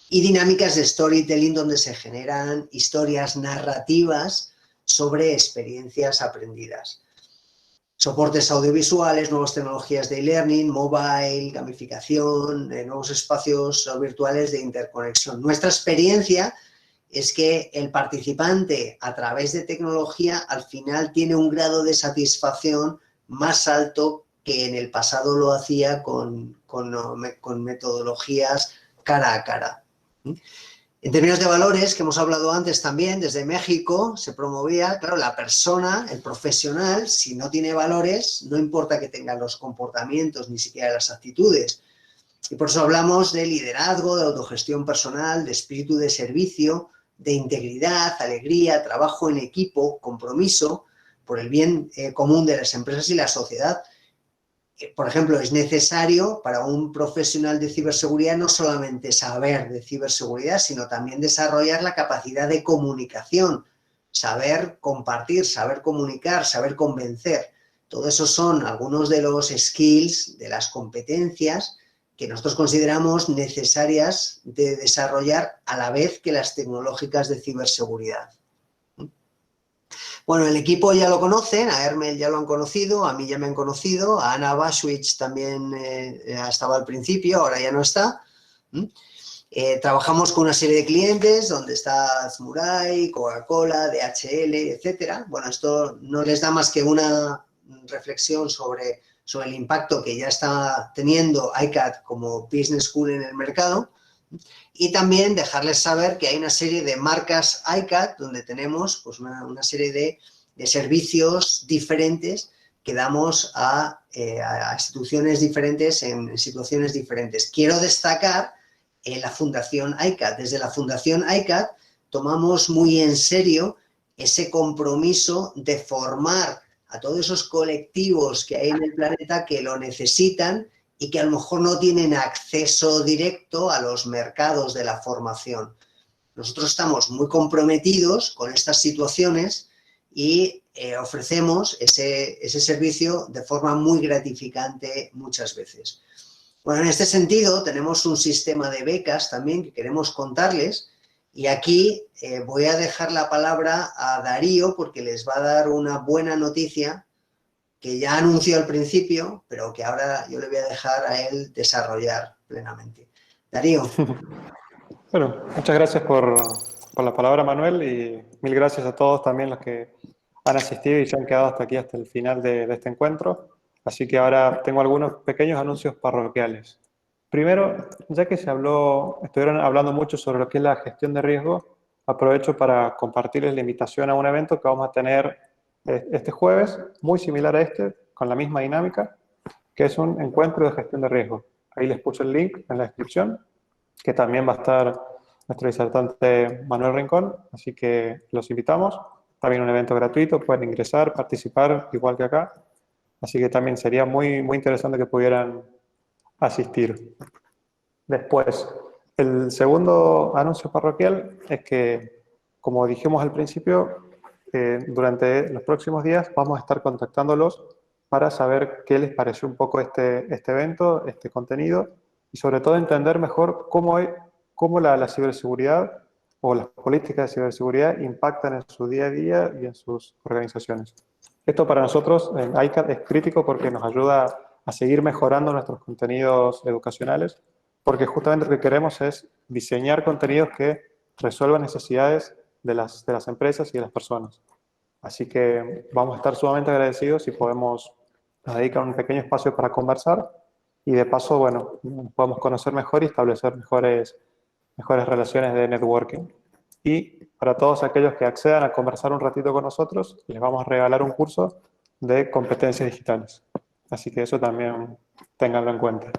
y dinámicas de storytelling donde se generan historias narrativas sobre experiencias aprendidas. Soportes audiovisuales, nuevas tecnologías de e-learning, mobile, gamificación, nuevos espacios virtuales de interconexión. Nuestra experiencia es que el participante a través de tecnología al final tiene un grado de satisfacción más alto que en el pasado lo hacía con metodologías cara a cara. En términos de valores, que hemos hablado antes también, desde México se promovía, claro, la persona, el profesional, si no tiene valores, no importa que tenga los comportamientos, ni siquiera las actitudes. Y por eso hablamos de liderazgo, de autogestión personal, de espíritu de servicio, de integridad, alegría, trabajo en equipo, compromiso por el bien común de las empresas y la sociedad. Por ejemplo, es necesario para un profesional de ciberseguridad no solamente saber de ciberseguridad, sino también desarrollar la capacidad de comunicación, saber compartir, saber comunicar, saber convencer. Todo eso son algunos de los skills, de las competencias que nosotros consideramos necesarias de desarrollar a la vez que las tecnológicas de ciberseguridad. Bueno, el equipo ya lo conocen, a Hermel ya lo han conocido, a mí ya me han conocido, a Ana Bashwitz también estaba al principio, ahora ya no está. Trabajamos con una serie de clientes donde está Zmurai, Coca-Cola, DHL, etcétera. Bueno, esto no les da más que una reflexión sobre el impacto que ya está teniendo ICAT como Business School en el mercado. Y también dejarles saber que hay una serie de marcas ICAT donde tenemos pues, una serie de servicios diferentes que damos a instituciones diferentes en situaciones diferentes. Quiero destacar la Fundación ICAT. Desde la Fundación ICAT tomamos muy en serio ese compromiso de formar a todos esos colectivos que hay en el planeta que lo necesitan y que a lo mejor no tienen acceso directo a los mercados de la formación. Nosotros estamos muy comprometidos con estas situaciones y ofrecemos ese servicio de forma muy gratificante muchas veces. Bueno, en este sentido tenemos un sistema de becas también que queremos contarles y aquí voy a dejar la palabra a Darío porque les va a dar una buena noticia que ya anunció al principio, pero que ahora yo le voy a dejar a él desarrollar plenamente. Darío. Bueno, muchas gracias por la palabra, Manuel, y mil gracias a todos también los que han asistido y se han quedado hasta aquí, hasta el final de este encuentro. Así que ahora tengo algunos pequeños anuncios parroquiales. Primero, ya que estuvieron hablando mucho sobre lo que es la gestión de riesgo, aprovecho para compartirles la invitación a un evento que vamos a tener este jueves, muy similar a este, con la misma dinámica, que es un encuentro de gestión de riesgo. Ahí les puse el link en la descripción, que también va a estar nuestro disertante Manuel Rincón, así que los invitamos. También un evento gratuito, pueden ingresar, participar, igual que acá. Así que también sería muy, muy interesante que pudieran asistir. Después, el segundo anuncio parroquial es que, como dijimos al principio, durante los próximos días vamos a estar contactándolos para saber qué les pareció un poco este evento, este contenido, y sobre todo entender mejor cómo la ciberseguridad o las políticas de ciberseguridad impactan en su día a día y en sus organizaciones. Esto para nosotros en ICAT es crítico porque nos ayuda a seguir mejorando nuestros contenidos educacionales, porque justamente lo que queremos es diseñar contenidos que resuelvan necesidades de las empresas y de las personas. Así que vamos a estar sumamente agradecidos si podemos dedicar un pequeño espacio para conversar y de paso, bueno, podemos conocer mejor y establecer mejores relaciones de networking. Y para todos aquellos que accedan a conversar un ratito con nosotros, les vamos a regalar un curso de competencias digitales. Así que eso también ténganlo en cuenta.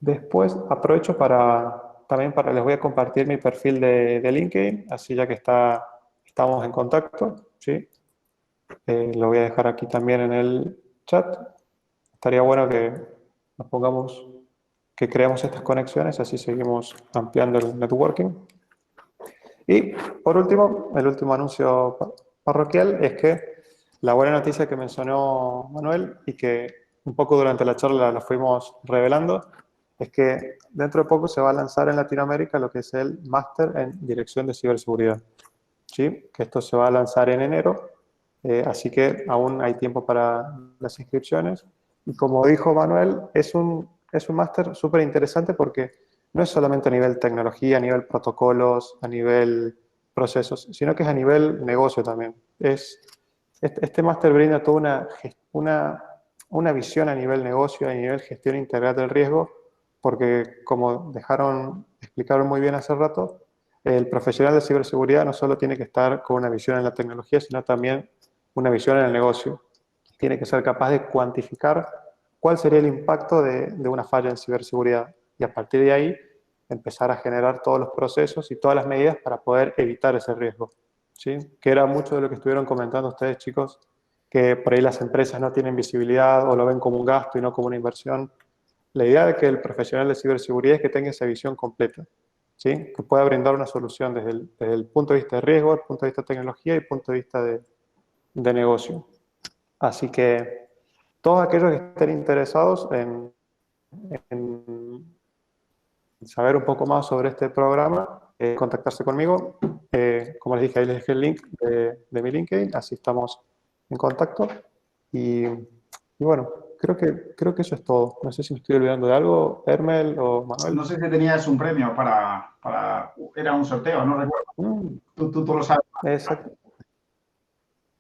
Después aprovecho les voy a compartir mi perfil de LinkedIn, así ya que estamos en contacto, ¿sí? Lo voy a dejar aquí también en el chat. Estaría bueno que nos pongamos, que creemos estas conexiones, así seguimos ampliando el networking. Y por último, el último anuncio parroquial es que la buena noticia que mencionó Manuel y que un poco durante la charla la fuimos revelando, es que dentro de poco se va a lanzar en Latinoamérica lo que es el Máster en Dirección de Ciberseguridad. ¿Sí? Que esto se va a lanzar en enero, así que aún hay tiempo para las inscripciones. Y como dijo Manuel, es un máster súper interesante porque no es solamente a nivel tecnología, a nivel protocolos, a nivel procesos, sino que es a nivel negocio también. Este máster brinda toda una visión a nivel negocio, a nivel gestión integral del riesgo, porque como explicaron muy bien hace rato, el profesional de ciberseguridad no solo tiene que estar con una visión en la tecnología, sino también una visión en el negocio. Tiene que ser capaz de cuantificar cuál sería el impacto de una falla en ciberseguridad y a partir de ahí empezar a generar todos los procesos y todas las medidas para poder evitar ese riesgo. ¿Sí? Que era mucho de lo que estuvieron comentando ustedes, chicos, que por ahí las empresas no tienen visibilidad o lo ven como un gasto y no como una inversión. La idea de que el profesional de ciberseguridad es que tenga esa visión completa, ¿sí? Que pueda brindar una solución desde el punto de vista de riesgo, el punto de vista de tecnología y el punto de vista de negocio. Así que todos aquellos que estén interesados en saber un poco más sobre este programa, contactarse conmigo. Como les dije, ahí les dejé el link de mi LinkedIn, así estamos en contacto. Y bueno, creo que eso es todo. No sé si me estoy olvidando de algo, Hermel o Manuel. No sé si tenías un premio era un sorteo, no recuerdo. Tú lo sabes. Exacto.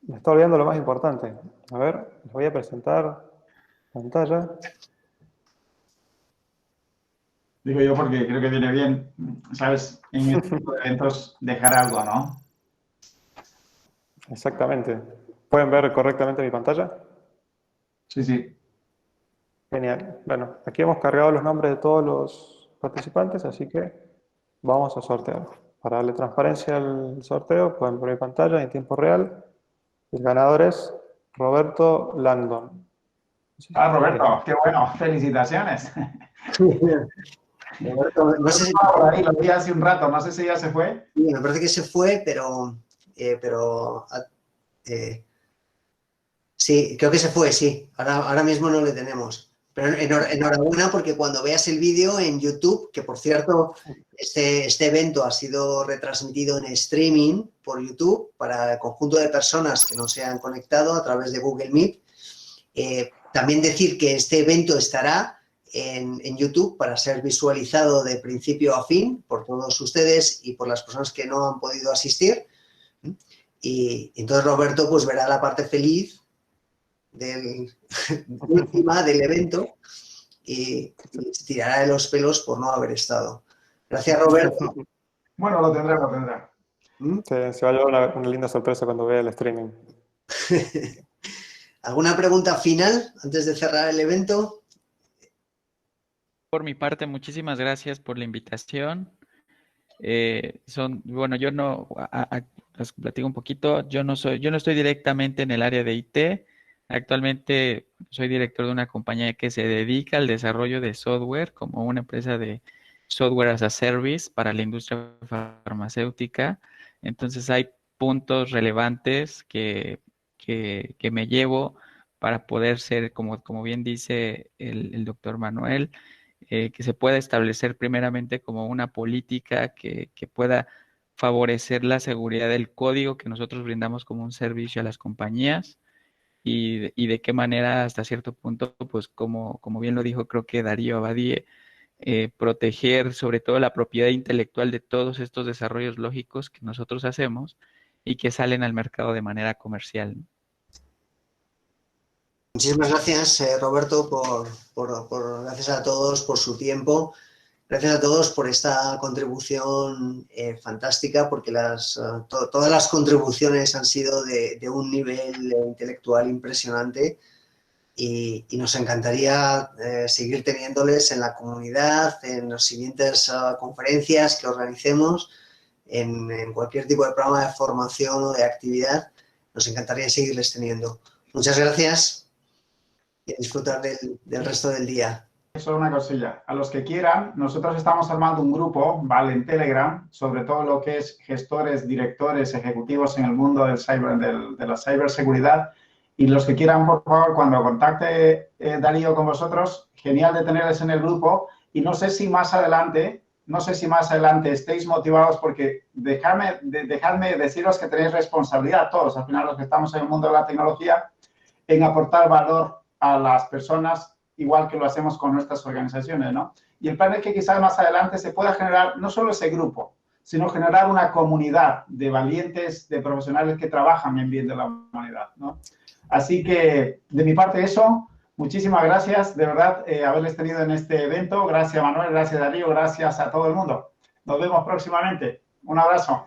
Me está olvidando lo más importante. A ver, les voy a presentar pantalla. Digo yo porque creo que viene bien, ¿sabes? En este tipo de eventos dejar algo, ¿no? Exactamente. ¿Pueden ver correctamente mi pantalla? Sí, sí. Genial. Bueno, aquí hemos cargado los nombres de todos los participantes, así que vamos a sortear. Para darle transparencia al sorteo, pueden ver mi pantalla en tiempo real. El ganador es Roberto Langdon. Roberto, qué bueno. Felicitaciones. Roberto, no sé si por ahí lo vi hace un rato, no sé si ya se fue. Sí, me parece que se fue, sí, creo que se fue, sí. Ahora mismo no le tenemos. Pero enhorabuena porque cuando veas el vídeo en YouTube, que por cierto, este evento ha sido retransmitido en streaming por YouTube para el conjunto de personas que no se han conectado a través de Google Meet. También decir que este evento estará en YouTube para ser visualizado de principio a fin por todos ustedes y por las personas que no han podido asistir. Y entonces Roberto pues verá la parte feliz última del evento y se tirará de los pelos por no haber estado. Gracias, Roberto. Bueno, lo tendrá. Se va a llevar una linda sorpresa cuando vea el streaming. ¿Alguna pregunta final antes de cerrar el evento? Por mi parte, muchísimas gracias por la invitación. Bueno, yo no, les platico un poquito, yo no estoy directamente en el área de IT. Actualmente soy director de una compañía que se dedica al desarrollo de software, como una empresa de software as a service para la industria farmacéutica. Entonces hay puntos relevantes que me llevo para poder ser, como bien dice el doctor Manuel, que se pueda establecer primeramente como una política que pueda favorecer la seguridad del código que nosotros brindamos como un servicio a las compañías y de qué manera hasta cierto punto, pues como bien lo dijo creo que Darío Abadie, proteger sobre todo la propiedad intelectual de todos estos desarrollos lógicos que nosotros hacemos y que salen al mercado de manera comercial. Muchísimas gracias, Roberto, gracias a todos por su tiempo. Gracias a todos por esta contribución fantástica, porque todas las contribuciones han sido de un nivel intelectual impresionante y nos encantaría seguir teniéndoles en la comunidad, en las siguientes conferencias que organicemos, en cualquier tipo de programa de formación o de actividad. Nos encantaría seguirles teniendo. Muchas gracias y a disfrutar del resto del día. Solo una cosilla, a los que quieran, nosotros estamos armando un grupo, ¿vale?, en Telegram, sobre todo lo que es gestores, directores, ejecutivos en el mundo del de la ciberseguridad, y los que quieran, por favor, cuando contacte Darío con vosotros, genial de tenerles en el grupo, y no sé si más adelante estéis motivados, porque dejadme deciros que tenéis responsabilidad todos, al final los que estamos en el mundo de la tecnología, en aportar valor a las personas, igual que lo hacemos con nuestras organizaciones, ¿no? Y el plan es que quizás más adelante se pueda generar no solo ese grupo, sino generar una comunidad de valientes, de profesionales que trabajan en bien de la humanidad, ¿no? Así que, de mi parte, eso. Muchísimas gracias, de verdad, haberles tenido en este evento. Gracias, Manuel, gracias, Darío, gracias a todo el mundo. Nos vemos próximamente. Un abrazo.